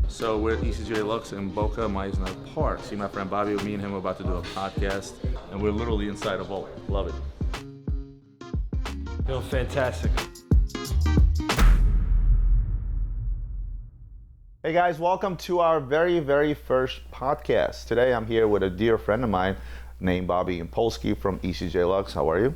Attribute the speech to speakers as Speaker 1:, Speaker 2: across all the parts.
Speaker 1: So we're at ECJ Luxe in 𝗙𝗏𝗄𝗃. See my friend Bobby, me and him are about to do a podcast, and we're literally inside a vault. Love it.
Speaker 2: Feeling fantastic.
Speaker 3: Hey guys, welcome to our very first podcast. Today I'm here with a dear friend of mine named 𝗙𝗏𝗄𝗃𝗏 from ECJ Luxe. How are you?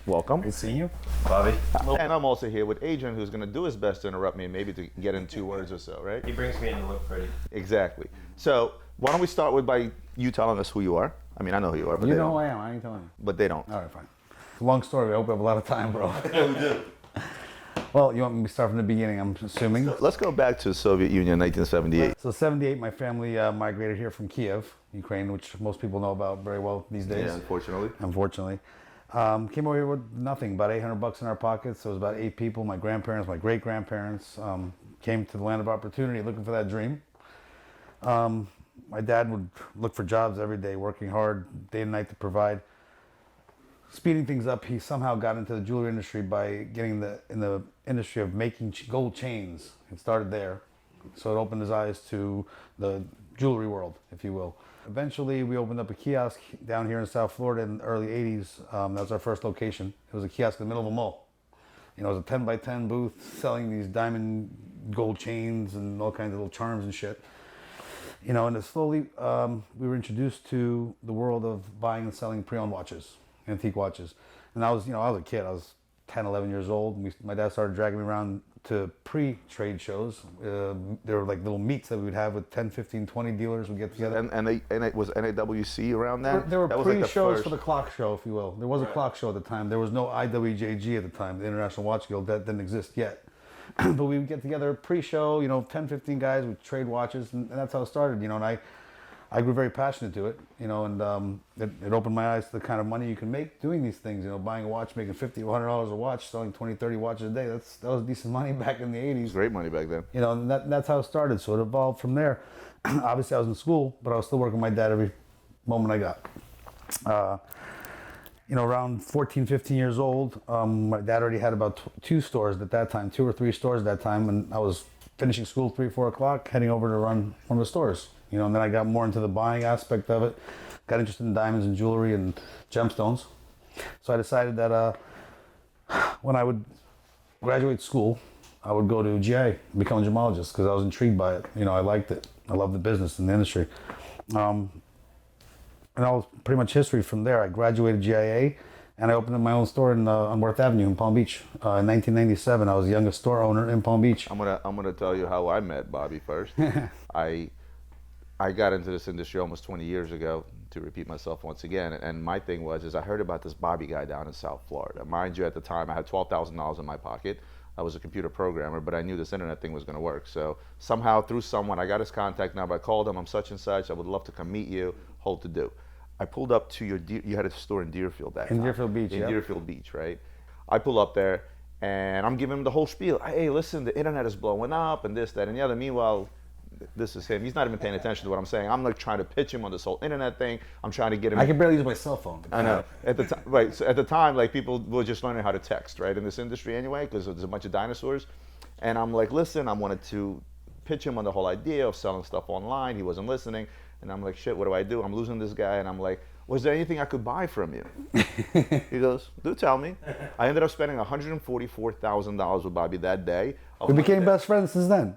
Speaker 3: Welcome.
Speaker 2: Good seeing you, Bobby.
Speaker 3: And I'm also here with Adrian, who's going to do his best to interrupt me and maybe to get in 2 words or so, right?
Speaker 2: He brings me in to look pretty.
Speaker 3: Exactly. So why don't we start with by you telling us who you are? I mean, I know who you are, but
Speaker 4: You
Speaker 3: they
Speaker 4: know
Speaker 3: don't.
Speaker 4: who I am. I ain't telling you.
Speaker 3: But they don't.
Speaker 4: All right, fine. It's a long story. I hope we have a lot of time, bro.
Speaker 3: Yeah, we do.
Speaker 4: Well, you want me to start from the beginning, I'm assuming?
Speaker 3: Let's go back to the Soviet Union, 1978.
Speaker 4: So 78, my family migrated here from Kiev, Ukraine, which most people know about very well these days.
Speaker 3: Yeah, unfortunately.
Speaker 4: Unfortunately. Came over here with nothing, about $800 in our pockets. So it was about 8 people, my grandparents, my great-grandparents, came to the land of opportunity looking for that dream. My dad would look for jobs every day, working hard, day and night to provide. Speeding things up, he somehow got into the jewelry industry by getting in the industry of making gold chains. It started there. So it opened his eyes to the jewelry world, if you will. Eventually, we opened up a kiosk down here in South Florida in the early 80s. That was our first location. It was a kiosk in the middle of a mall. You know, it was a 10 by 10 booth selling these diamond gold chains and all kinds of little charms and shit. You know, and then slowly we were introduced to the world of buying and selling pre-owned watches, antique watches. And I was a kid. I was 10, 11 years old. My dad started dragging me around to pre-trade shows. There were like little meets that we would have with 10, 15, 20 dealers would get together.
Speaker 3: And it was NAWC around that?
Speaker 4: There were
Speaker 3: that was
Speaker 4: pre-shows
Speaker 3: like
Speaker 4: for the clock show, if you will. There was a clock show at the time. There was no IWJG at the time, the International Watch Guild. That didn't exist yet. But we would get together pre-show, 10, 15 guys, we'd trade watches, and that's how it started, and I grew very passionate to it, and it opened my eyes to the kind of money you can make doing these things, buying a watch, making $50 or $100 a watch, selling 20, 30 watches a day. That was decent money back in the 80s.
Speaker 3: It was great money back then.
Speaker 4: And that's how it started. So it evolved from there. Obviously I was in school, but I was still working with my dad every moment I got. Around 14, 15 years old, my dad already had about 2 stores at that time, 2 or 3 stores at that time, and I was finishing school 3, 4 o'clock, heading over to run one of the stores. And then I got more into the buying aspect of it, got interested in diamonds and jewelry and gemstones. So I decided that when I would graduate school, I would go to GIA, become a gemologist, because I was intrigued by it. I liked it. I loved the business and the industry. And that was pretty much history from there. I graduated GIA, and I opened up my own store on Worth Avenue in Palm Beach. In 1997, I was the youngest store owner in Palm Beach.
Speaker 3: I'm gonna tell you how I met Bobby first. I got into this industry almost 20 years ago, to repeat myself once again, and my thing was I heard about this Bobby guy down in South Florida. Mind you, at the time I had $12,000 in my pocket. I was a computer programmer, but I knew this internet thing was going to work. So somehow through someone, I got his contact number. I called him. I'm such and such. I would love to come meet you. Hold to do. I pulled up to you had a store in Deerfield that time.
Speaker 4: In Deerfield Beach,
Speaker 3: In Deerfield Beach, right? I pull up there, and I'm giving him the whole spiel. Hey, listen, the internet is blowing up, and this, that, and the other. Meanwhile, this is him. He's not even paying attention to what I'm saying. I'm like trying to pitch him on this whole internet thing. I'm trying to get him.
Speaker 4: I can barely use my cell phone.
Speaker 3: I know. At the time, right? So at the time, like people were just learning how to text, right? In this industry, anyway, because there's a bunch of dinosaurs. And I'm like, listen, I wanted to pitch him on the whole idea of selling stuff online. He wasn't listening, and I'm like, shit, what do? I'm losing this guy, and I'm like, was there anything I could buy from you? He goes, do tell me. I ended up spending $144,000 with Bobby that day.
Speaker 4: We became best friends since then.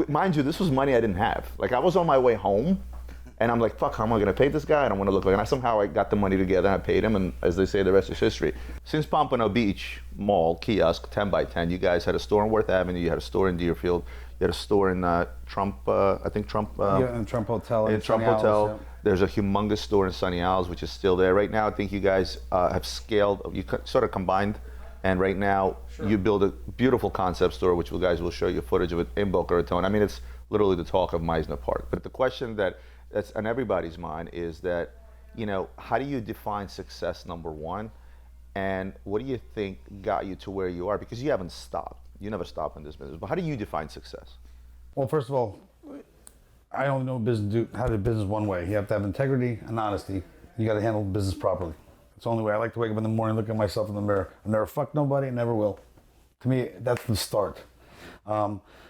Speaker 3: Mind you, this was money I didn't have. Like, I was on my way home, and I'm like, fuck, how am I gonna pay this guy? I don't wanna look like, and somehow I got the money together, and I paid him, and as they say, the rest is history. Since Pompano Beach Mall, kiosk, 10 by 10, you guys had a store on Worth Avenue, you had a store in Deerfield, you had a store in Trump.
Speaker 4: In Trump Hotel.
Speaker 3: In Trump Hotel. Yeah. There's a humongous store in Sunny Isles, which is still there. Right now, I think you guys have scaled, you sort of combined, and right now you build a beautiful concept store, which you guys will show you footage of it in Boca Raton. I mean, it's literally the talk of Meisner Park. But the question that's on everybody's mind is that, how do you define success, number one? And what do you think got you to where you are? Because you haven't stopped. You never stop in this business. But how do you define success?
Speaker 4: Well, first of all, I only know how to do business one way. You have to have integrity and honesty. You got to handle business properly. It's the only way. I like to wake up in the morning, look at myself in the mirror. I never fuck nobody, never will. To me, that's the start.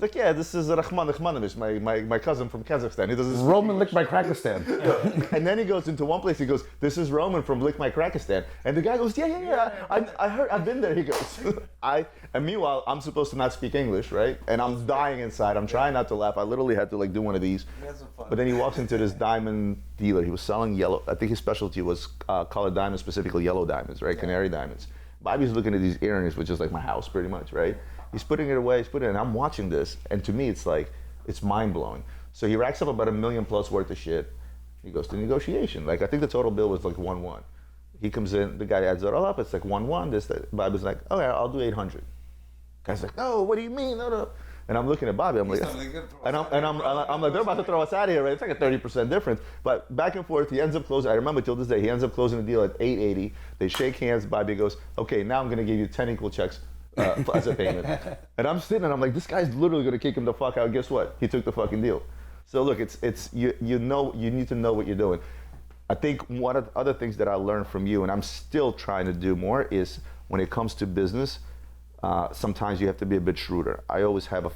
Speaker 3: He's like, yeah, this is 𝗙𝗰𝗲𝗀𝗍𝗲𝗀𝗍, my cousin from Kazakhstan. He does this.
Speaker 4: Roman 𝗙𝗵𝗲𝗍𝗍.
Speaker 3: And then he goes into one place. He goes, "This is Roman from 𝗙𝗵𝗲𝗍𝗍." And the guy goes, "Yeah. I heard. I've been there." He goes, And meanwhile, I'm supposed to not speak English, right? And I'm dying inside. I'm trying not to laugh. I literally had to like do one of these. But then he walks into this diamond dealer. He was selling yellow. I think his specialty was colored diamonds, specifically yellow diamonds, right? Canary diamonds. Bobby's looking at these earrings, which is like my house, pretty much, right? He's putting it away. And I'm watching this, and to me, it's like it's mind blowing. So he racks up about $1 million plus worth of shit. He goes to negotiation. Like I think the total bill was like 1-1. He comes in, the guy adds it all up. It's like 1-1. This, that. Bobby's like, "Okay, I'll do 800." Guy's like, "No, what do you mean? No." And I'm looking at Bobby. I'm like, I'm like, they're about to throw us out of here, right? It's like a 30% difference. But back and forth, he ends up closing. I remember till this day, he ends up closing the deal at 880. They shake hands. Bobby goes, "Okay, now I'm going to give you 10 equal checks as a payment." And I'm sitting and I'm like, this guy's literally going to kick him the fuck out. Guess what? He took the fucking deal. So look, you need to know what you're doing. I think one of the other things that I learned from you, and I'm still trying to do more, is when it comes to business, sometimes you have to be a bit shrewder. I always have a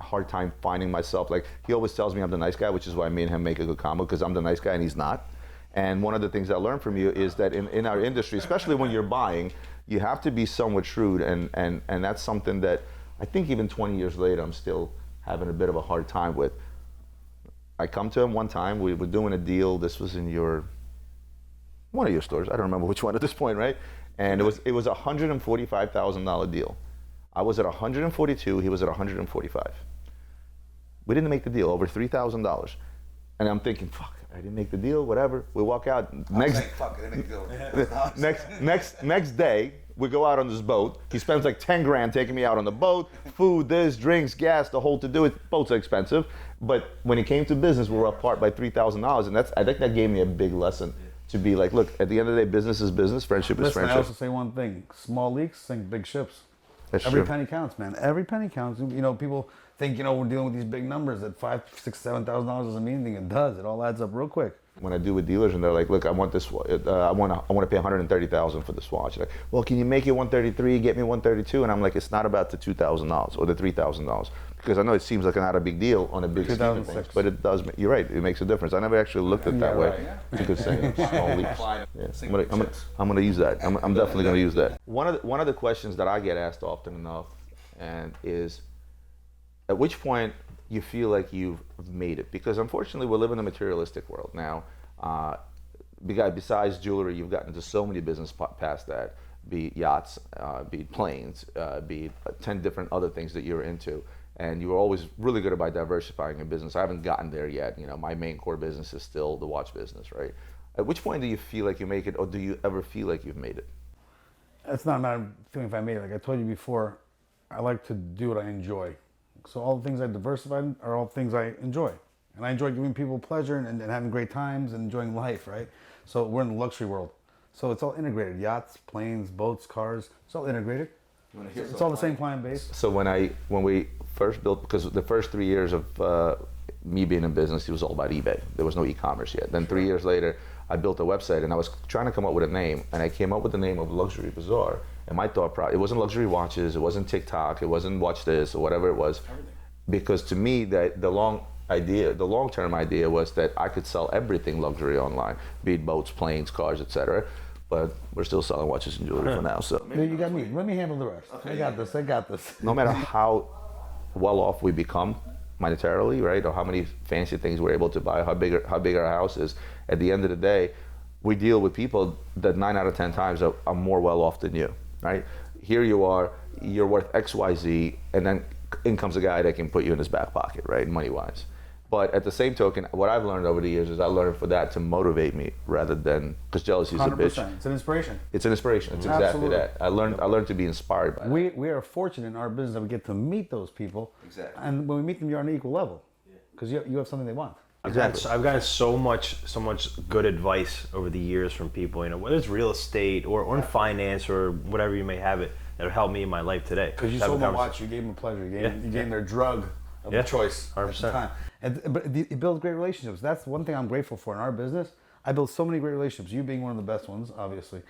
Speaker 3: hard time finding myself. Like he always tells me I'm the nice guy, which is why me and him make a good combo, because I'm the nice guy and he's not. And one of the things I learned from you is that in our industry, especially when you're buying, you have to be somewhat shrewd, and that's something that I think even 20 years later I'm still having a bit of a hard time with. I come to him one time, we were doing a deal. This was in one of your stores. I don't remember which one at this point, right? And it was a $145,000 deal. I was at 142, he was at 145. We didn't make the deal, over $3,000. And I'm thinking, fuck, I didn't make the deal, whatever. We walk out, next day, we go out on this boat. He spends like 10 grand taking me out on the boat, food, this, drinks, gas, the whole to do it. Boats are expensive. But when it came to business, we were apart by $3,000. And I think that gave me a big lesson to be like, look, at the end of the day, business is business, friendship is friendship.
Speaker 4: I also say one thing, small leaks sink big ships.
Speaker 3: That's
Speaker 4: Every
Speaker 3: true.
Speaker 4: penny counts, man. Every penny counts. You know, people think, we're dealing with these big numbers that $5,000, $6,000, $7,000 doesn't mean anything. It does. It all adds up real quick.
Speaker 3: When I do with dealers and they're like, look, I want this, I want to pay $130,000 for this watch. Like, well, can you make it 133? Get me 132? And I'm like, it's not about the $2,000 or the $3,000, because I know it seems like not a big deal on a big scheme of things, but it does. You're right. It makes a difference. I never actually looked at it that way. Right. It's a good saying. Small leaps. Yeah. I'm gonna use that. I'm definitely gonna use that. One of the questions that I get asked often enough, and is, at which point you feel like you've made it? Because unfortunately, we live in a materialistic world now. Besides jewelry, you've gotten into so many business past that, be it yachts, be it planes, be it 10 different other things that you're into. And you were always really good about diversifying your business. I haven't gotten there yet. My main core business is still the watch business, right? At which point do you feel like you make it, or do you ever feel like you've made it?
Speaker 4: It's not a feeling if I made it. Like I told you before, I like to do what I enjoy. So all the things I diversified are all things I enjoy. And I enjoy giving people pleasure and having great times and enjoying life, right? So we're in the luxury world. So it's all integrated. Yachts, planes, boats, cars, it's all integrated. It's all the same client base.
Speaker 3: So when we first built, because the first 3 years of me being in business, it was all about eBay. There was no e-commerce yet. Then 3 years later, I built a website, and I was trying to come up with a name, and I came up with the name of Luxury Bazaar. And my thought process, it wasn't luxury watches, it wasn't TikTok, it wasn't watch this or whatever it was. Because to me, that the long-term idea was that I could sell everything luxury online, be it boats, planes, cars, etc. But we're still selling watches and jewelry for now. So
Speaker 4: you got me. Let me handle the rest. Okay, I got this.
Speaker 3: No matter how well off we become monetarily, right, or how many fancy things we're able to buy, how big our house is, at the end of the day, we deal with people that 9 out of 10 times are more well off than you, right? Here you are, you're worth XYZ, and then in comes a guy that can put you in his back pocket, right, money-wise. But at the same token, what I've learned over the years is I learned for that to motivate me rather than, because jealousy is a bitch.
Speaker 4: 100%. It's an inspiration.
Speaker 3: It's an inspiration. It's exactly that. I learned to be inspired by that.
Speaker 4: We are fortunate in our business that we get to meet those people.
Speaker 3: Exactly.
Speaker 4: And when we meet them, you're on an equal level. Because you have something they want.
Speaker 3: Exactly.
Speaker 2: I've gotten so much good advice over the years from people, whether it's real estate or in finance or whatever you may have it, that have helped me in my life today.
Speaker 4: Because you sold them a watch, you gave them a pleasure, you gave them their drug of choice
Speaker 2: 100%.
Speaker 4: at the time. But it builds great relationships. That's one thing I'm grateful for in our business. I built so many great relationships, you being one of the best ones, obviously,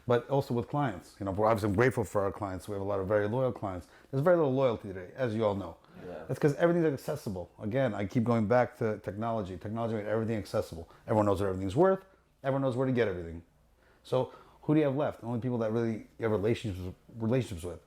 Speaker 4: but also with clients. Obviously I'm grateful for our clients. We have a lot of very loyal clients. There's very little loyalty today, as you all know. That's because everything's accessible. Again, I keep going back to technology. Technology made everything accessible. Everyone knows what everything's worth. Everyone knows where to get everything. So who do you have left? Only people that really you have relationships with.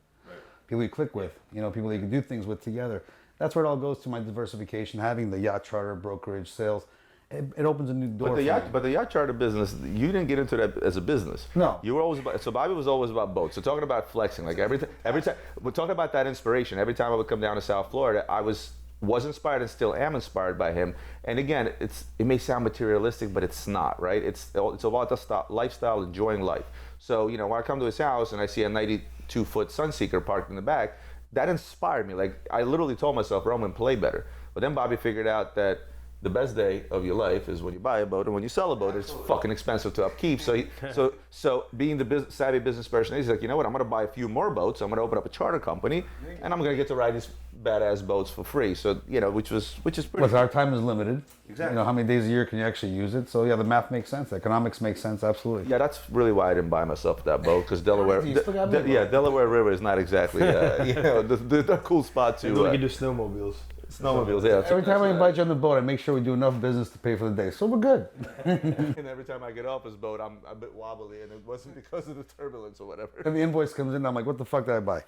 Speaker 4: People you click with, people that you can do things with together. That's where it all goes to my diversification, having the yacht charter, brokerage, sales. It opens a new door.
Speaker 3: But the yacht charter business, you didn't get into that as a business.
Speaker 4: No.
Speaker 3: You were always about, so Bobby was always about boats. So talking about flexing, like every time, we're talking about that inspiration. Every time I would come down to South Florida, I was inspired and still am inspired by him. And again, it may sound materialistic, but it's not, right? It's about the lifestyle, enjoying life. So, when I come to his house and I see a 92-foot Sunseeker parked in the back, that inspired me. Like, I literally told myself, Roman, play better. But then Bobby figured out that the best day of your life is when you buy a boat, and when you sell a boat, it's fucking expensive to upkeep. So being the savvy business person, he's like, you know what? I'm gonna buy a few more boats. I'm gonna open up a charter company, and I'm gonna get to ride these badass boats for free. So which is pretty.
Speaker 4: Because our time is limited.
Speaker 3: Exactly.
Speaker 4: How many days a year can you actually use it? So yeah, the math makes sense. The economics makes sense. Absolutely.
Speaker 3: Yeah, that's really why I didn't buy myself that boat, because Delaware. Delaware River is not exactly the cool spot to.
Speaker 2: We can do snowmobiles.
Speaker 3: Snowmobiles, yeah.
Speaker 4: Every time I invite you on the boat, I make sure we do enough business to pay for the day. So we're good.
Speaker 3: And every time I get off his boat, I'm a bit wobbly, and it wasn't because of the turbulence or whatever.
Speaker 4: And the invoice comes in, I'm like, what the fuck did I buy?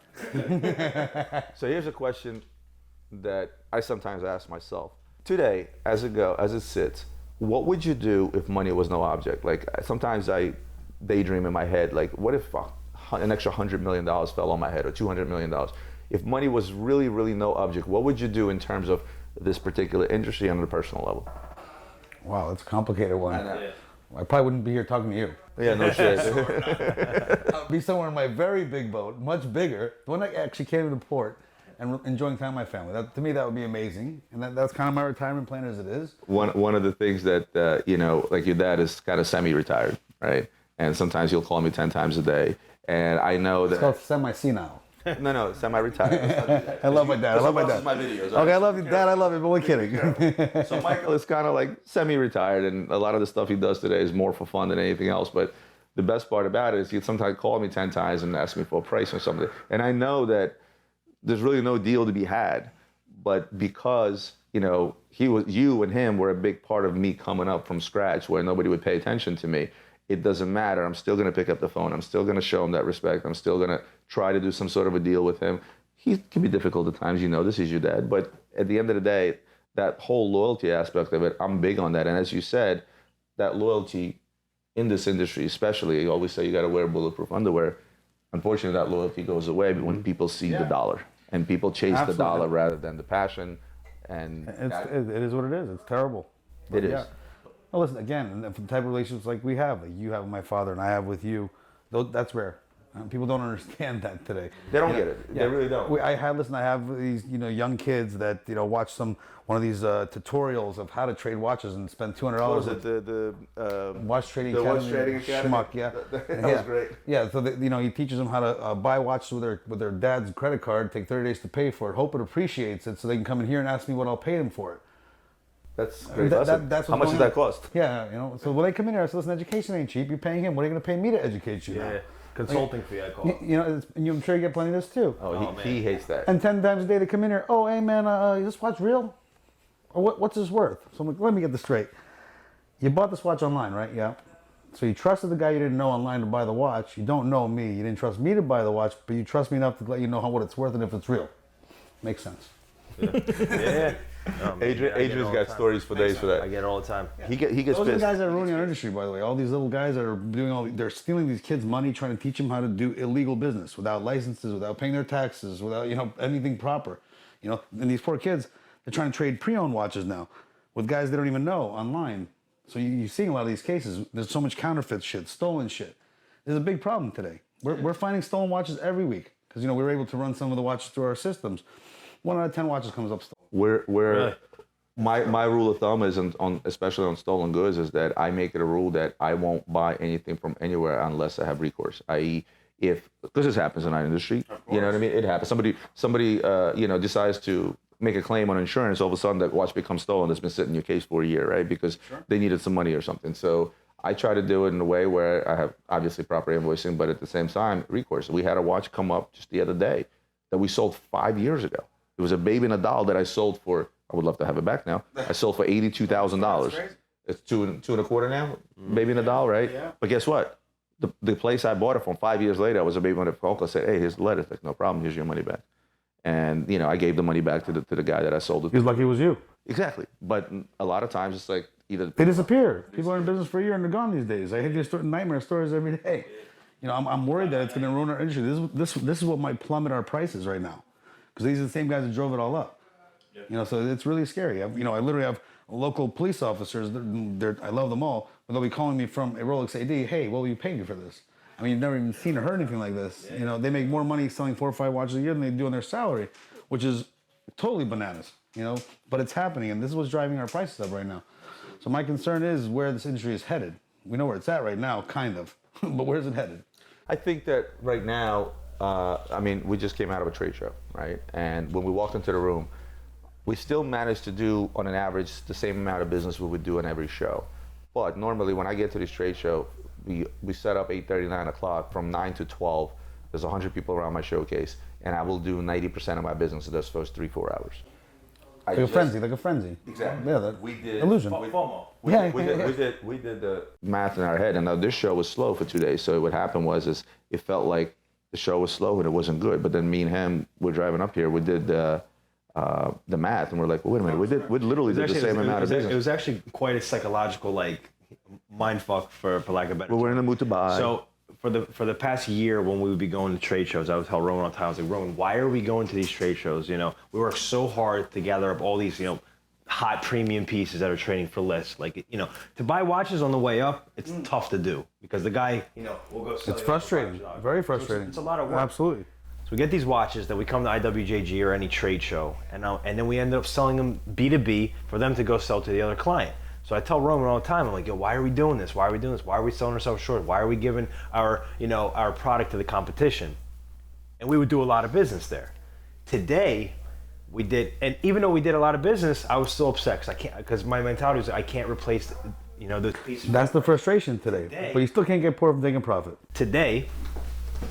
Speaker 3: So here's a question that I sometimes ask myself. Today, as it sits, what would you do if money was no object? Like, sometimes I daydream in my head, like, what if an extra $100 million fell on my head, or $200 million? If money was really, really no object, what would you do in terms of this particular industry on a personal level?
Speaker 4: Wow, that's a complicated one. I probably wouldn't be here talking to you.
Speaker 3: Yeah, no shit.
Speaker 4: I'd be somewhere in my very big boat, much bigger, the one that actually came to the port, and enjoying time with my family. To me, that would be amazing. And that's kind of my retirement plan as it is. One
Speaker 3: of the things that, like your dad is kind of semi-retired, right? And sometimes he'll call me 10 times a day. And I know that...
Speaker 4: It's called semi-senile.
Speaker 3: No, semi-retired.
Speaker 4: I love my dad. I love my dad.
Speaker 3: My videos,
Speaker 4: okay, I love you, Dad. I love you, but we're kidding.
Speaker 3: So Michael is kind of like semi-retired, and a lot of the stuff he does today is more for fun than anything else. But the best part about it is he'd sometimes call me 10 times and ask me for a price or something. And I know that there's really no deal to be had, but because you and him were a big part of me coming up from scratch, where nobody would pay attention to me. It doesn't matter. I'm still going to pick up the phone. I'm still going to show him that respect. I'm still going to try to do some sort of a deal with him. He can be difficult at times. This is your dad. But at the end of the day, that whole loyalty aspect of it, I'm big on that. And as you said, that loyalty in this industry, especially, you always say you got to wear bulletproof underwear. Unfortunately, that loyalty goes away when people see the dollar. And people chase the dollar rather than the passion. And
Speaker 4: it is what it is. It's terrible.
Speaker 3: It is.
Speaker 4: Well, listen, again, the type of relationships like we have, like you have with my father and I have with you, that's rare. People don't understand that today.
Speaker 3: They don't get it. They really don't.
Speaker 4: I have these, young kids that, watch one of these tutorials of how to trade watches and spend $200.
Speaker 3: Was it the
Speaker 4: Watch Trading Academy?
Speaker 3: Watch Trading Academy?
Speaker 4: Schmuck, yeah.
Speaker 3: That was great.
Speaker 4: Yeah, so he teaches them how to buy watches with their dad's credit card, take 30 days to pay for it, hope it appreciates it, so they can come in here and ask me what I'll pay them for it.
Speaker 3: That's great.
Speaker 4: That's
Speaker 3: how much does that cost?
Speaker 4: Yeah, so when they come in here, I say, listen, education ain't cheap. You're paying him. What are you going to pay me to educate you?
Speaker 2: Yeah, consulting fee, I call it.
Speaker 4: I'm sure you get plenty of this too.
Speaker 3: He hates that.
Speaker 4: And 10 times a day they come in here, oh, hey man, is this watch real? Or what's this worth? So I'm like, let me get this straight. You bought this watch online, right? Yeah. So you trusted the guy you didn't know online to buy the watch. You don't know me. You didn't trust me to buy the watch, but you trust me enough to let you know what it's worth and if it's real. Makes sense.
Speaker 2: Yeah.
Speaker 3: Adrian's got stories for days for that.
Speaker 2: I get it all the time.
Speaker 3: He gets
Speaker 4: Those are the
Speaker 3: pissed.
Speaker 4: guys that are ruining our industry, by the way. All these little guys that are they're stealing these kids' money, trying to teach them how to do illegal business without licenses, without paying their taxes, without anything proper. And these poor kids, they're trying to trade pre-owned watches now with guys they don't even know online. So you're seeing a lot of these cases. There's so much counterfeit shit, stolen shit. There's a big problem today. We're finding stolen watches every week because we were able to run some of the watches through our systems. 1 out of 10 watches comes up stolen.
Speaker 3: Really? My rule of thumb is especially on stolen goods is that I make it a rule that I won't buy anything from anywhere unless I have recourse. I.e., because this happens in our industry, you know what I mean? It happens. Somebody decides to make a claim on insurance. All of a sudden, that watch becomes stolen. That's been sitting in your case for a year, right? Because they needed some money or something. So I try to do it in a way where I have obviously proper invoicing, but at the same time, recourse. We had a watch come up just the other day that we sold 5 years ago. It was a baby and a doll that I sold for, I would love to have it back now. I sold for $82,000. It's two and a quarter now, baby and a doll, right? Yeah. But guess what? The place I bought it from 5 years later, I was a baby on the phone call. I said, hey, here's the letter. Like, no problem, here's your money back. And, you know, I gave the money back to the guy that I sold it to.
Speaker 4: He was lucky it was you.
Speaker 3: Exactly. But a lot of times it's like either...
Speaker 4: They disappear. People are in business for a year and they're gone these days. I hear these nightmare stories every day. You know, I'm worried that it's going to ruin our industry. This is what might plummet our prices right now. Because these are the same guys that drove it all up. You know, so it's really scary. I literally have local police officers. I love them all. But they'll be calling me from a Rolex AD, hey, what will you pay me for this? I mean, you've never even seen or heard anything like this. You know, they make more money selling 4 or 5 watches a year than they do on their salary, which is totally bananas, you know, but it's happening, and this is what's driving our prices up right now. So my concern is where this industry is headed. We know where it's at right now, kind of, but where's it headed?
Speaker 3: I think that right now, I mean, we just came out of a trade show, right? And when we walked into the room, we still managed to do, on an average, the same amount of business we would do in every show. But normally when I get to this trade show, we set up 8:30, 9 o'clock, from 9 to 12. There's 100 people around my showcase, and I will do 90% of my business in those first 3-4 hours.
Speaker 4: Like a frenzy.
Speaker 3: Exactly.
Speaker 4: Yeah,
Speaker 3: we did
Speaker 4: illusion.
Speaker 3: We did the math in our head, and now this show was slow for 2 days. So what happened was it felt like the show was slow and it wasn't good. But then me and him, we're driving up here. We did the math, and we're like, well, wait a minute, we literally did the same amount of business.
Speaker 2: It was actually quite a psychological mind fuck for lack of a better term.
Speaker 3: We're in the mood to buy.
Speaker 2: So for the past year, when we would be going to trade shows, I would tell Roman all the time, I was like, Roman, why are we going to these trade shows? You know, we work so hard to gather up all these, you know, hot premium pieces that are trading for less. Like, you know, to buy watches on the way up, it's tough to do because the guy, you know, will go sell.
Speaker 4: It's frustrating, very frustrating.
Speaker 2: So it's a lot of work.
Speaker 4: Absolutely.
Speaker 2: So we get these watches that we come to IWJG or any trade show, and then we end up selling them B2B for them to go sell to the other client. So I tell Roman all the time, I'm like, yo, why are we doing this? Why are we doing this? Why are we selling ourselves short? Why are we giving our product to the competition? And we would do a lot of business there. Today, we did, and even though we did a lot of business, I was still upset because my mentality was I can't replace, the piece.
Speaker 4: That's the frustration today. But you still can't get poor from taking profit.
Speaker 2: Today,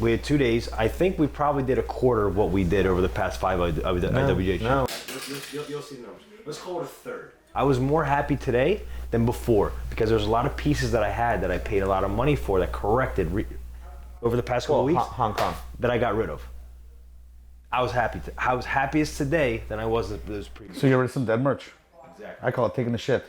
Speaker 2: we had 2 days. I think we probably did a quarter of what we did over the past 5 IWJG.
Speaker 3: No.
Speaker 2: You'll see the numbers. Let's call it a third. I was more happy today than before because there's a lot of pieces that I had that I paid a lot of money for that corrected over the past couple weeks.
Speaker 3: Hong Kong.
Speaker 2: That I got rid of. I was happy. I was happiest today than I was those previous.
Speaker 4: So you get rid of some dead merch.
Speaker 2: Exactly.
Speaker 4: I call it taking the shit.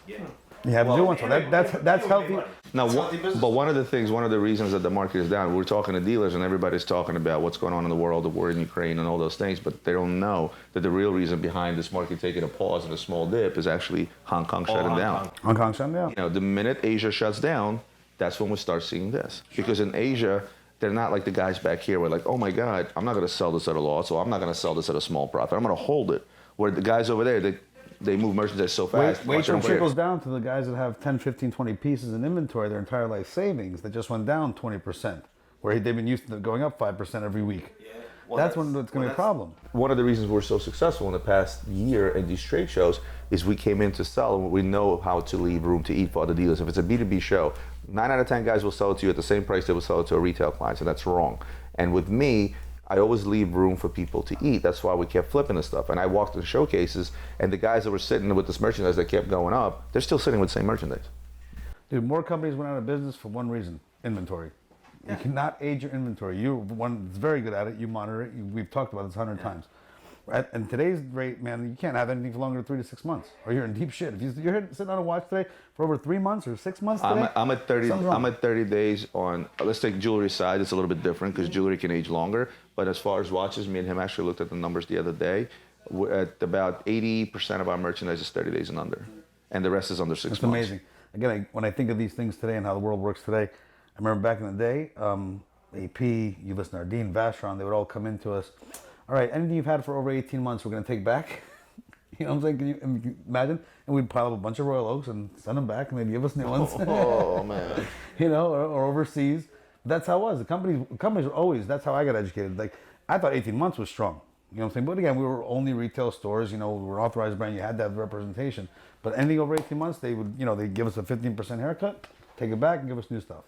Speaker 2: Yeah.
Speaker 4: You have to do one. So that's healthy.
Speaker 3: Now, but one of the reasons that the market is down, we're talking to dealers and everybody's talking about what's going on in the world, the war in Ukraine and all those things, but they don't know that the real reason behind this market taking a pause and a small dip is actually Hong Kong shutting down.
Speaker 4: Hong Kong shutting down.
Speaker 3: You know, the minute Asia shuts down, that's when we start seeing this. Because in Asia, they're not like the guys back here. We're like, oh my God, I'm not going to sell this at a loss, or I'm not going to sell this at a small profit. I'm going to hold it. Where the guys over there, they move merchandise so fast.
Speaker 4: Wait till it trickles down to the guys that have 10, 15, 20 pieces in inventory, their entire life savings, that just went down 20%, where they've been used to going up 5% every week. Yeah. Well, that's when it's going to be a problem.
Speaker 3: One of the reasons we're so successful in the past year in these trade shows is we came in to sell, and we know how to leave room to eat for other dealers. If it's a B2B show, 9 out of 10 guys will sell it to you at the same price they will sell it to a retail client, so that's wrong. And with me, I always leave room for people to eat. That's why we kept flipping this stuff. And I walked in showcases, and the guys that were sitting with this merchandise that kept going up, they're still sitting with the same merchandise.
Speaker 4: Dude, more companies went out of business for one reason: inventory. You cannot age your inventory. You're one that's very good at it. You monitor it. We've talked about this 100 times. And today's rate, man, you can't have anything for longer than 3 to 6 months, or you're in deep shit. If you're sitting on a watch today for over 3 months or 6 months today,
Speaker 3: I'm at 30. I'm at 30 days on. Let's take jewelry side. It's a little bit different because jewelry can age longer. But as far as watches, me and him actually looked at the numbers the other day. We're at about 80% of our merchandise is 30 days and under, and the rest is under 6 months.
Speaker 4: That's amazing. Again, when I think of these things today and how the world works today, I remember back in the day, AP, you listen to our Dean Vashron, they would all come into us. All right, anything you've had for over 18 months, we're going to take back. You know what I'm saying? Can you imagine? And we'd pile up a bunch of Royal Oaks and send them back, and they'd give us new ones.
Speaker 3: Oh, man.
Speaker 4: You know, or overseas. That's how it was. The companies were always, that's how I got educated. Like, I thought 18 months was strong. You know what I'm saying? But again, we were only retail stores. You know, we were an authorized brand. You had to have representation. But anything over 18 months, they would, they'd give us a 15% haircut, take it back, and give us new stuff.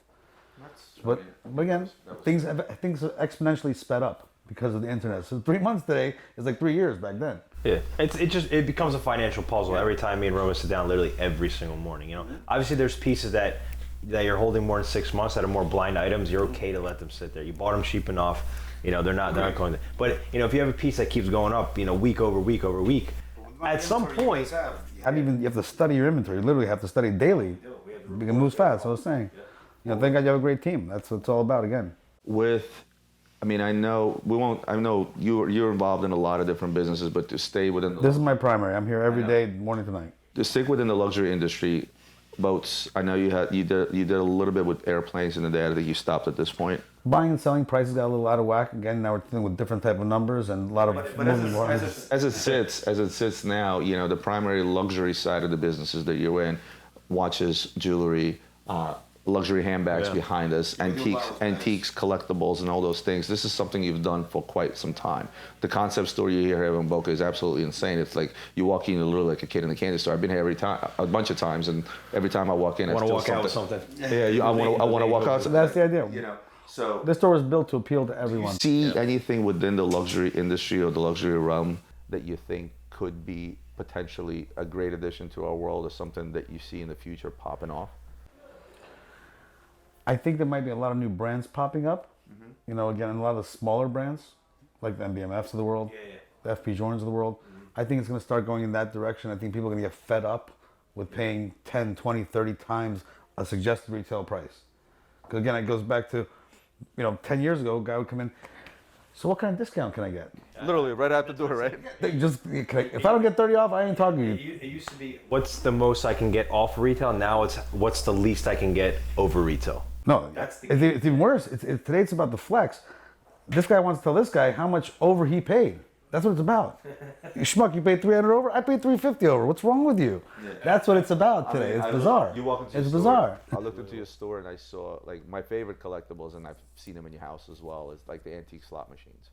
Speaker 4: But again, things exponentially sped up because of the internet. So 3 months today is like 3 years back then.
Speaker 2: Yeah, it becomes a financial puzzle every time me and Roman sit down, literally every single morning. You know, obviously there's pieces that you're holding more than 6 months that are more blind items. You're okay to let them sit there. You bought them cheap enough. You know, they're not going to. But you know, if you have a piece that keeps going up, you know, week over week over week, at some point,
Speaker 4: you have to study your inventory. You literally have to study daily. Because it moves fast. I was saying, you know, thank God you have a great team. That's what it's all about. Again,
Speaker 3: I know you're involved in a lot of different businesses, but to stay within
Speaker 4: this is my primary. I'm here every day, morning to night.
Speaker 3: To stick within the luxury industry, boats. I know you did a little bit with airplanes in the day. I think you stopped at this point.
Speaker 4: Buying and selling prices got a little out of whack. Again, now we're dealing with different type of numbers and a lot of moving parts.
Speaker 3: As it sits now, you know, the primary luxury side of the businesses that you're in, watches, jewelry, luxury handbags behind us, antiques, collectibles, and all those things. This is something you've done for quite some time. The concept store you hear here in Boca is absolutely insane. It's like you walk in, you're literally like a kid in a candy store. I've been here a bunch of times, and every time I walk in, I
Speaker 2: want to walk out with something.
Speaker 3: Yeah, I want to walk out.
Speaker 4: So that's the idea.
Speaker 3: You know, so
Speaker 4: this store was built to appeal to everyone.
Speaker 3: Do you see anything within the luxury industry or the luxury realm that you think could be potentially a great addition to our world, or something that you see in the future popping off?
Speaker 4: I think there might be a lot of new brands popping up. You know, again, a lot of the smaller brands, like the MBMFs of the world, the 𝗵𝗲𝗄𝗏𝗡𝗏s of the world. I think it's going to start going in that direction. I think people are going to get fed up with paying 10, 20, 30 times a suggested retail price. Because again, it goes back to, you know, 10 years ago, a guy would come in, so what kind of discount can I get?
Speaker 3: Literally, right out the door, right?
Speaker 4: If I don't get 30 off, I ain't talking to you.
Speaker 2: It used to be, what's the most I can get off retail? Now it's, what's the least I can get over retail?
Speaker 4: No, it's even worse. Today it's about the flex. This guy wants to tell this guy how much over he paid. That's what it's about. You schmuck, you paid 300 over? I paid 350 over. What's wrong with you? Yeah. That's what it's about today. It's bizarre.
Speaker 3: You walk into
Speaker 4: it's
Speaker 3: your
Speaker 4: bizarre.
Speaker 3: Store, I looked into your store and I saw, like, my favorite collectibles, and I've seen them in your house as well, is like the antique slot machines.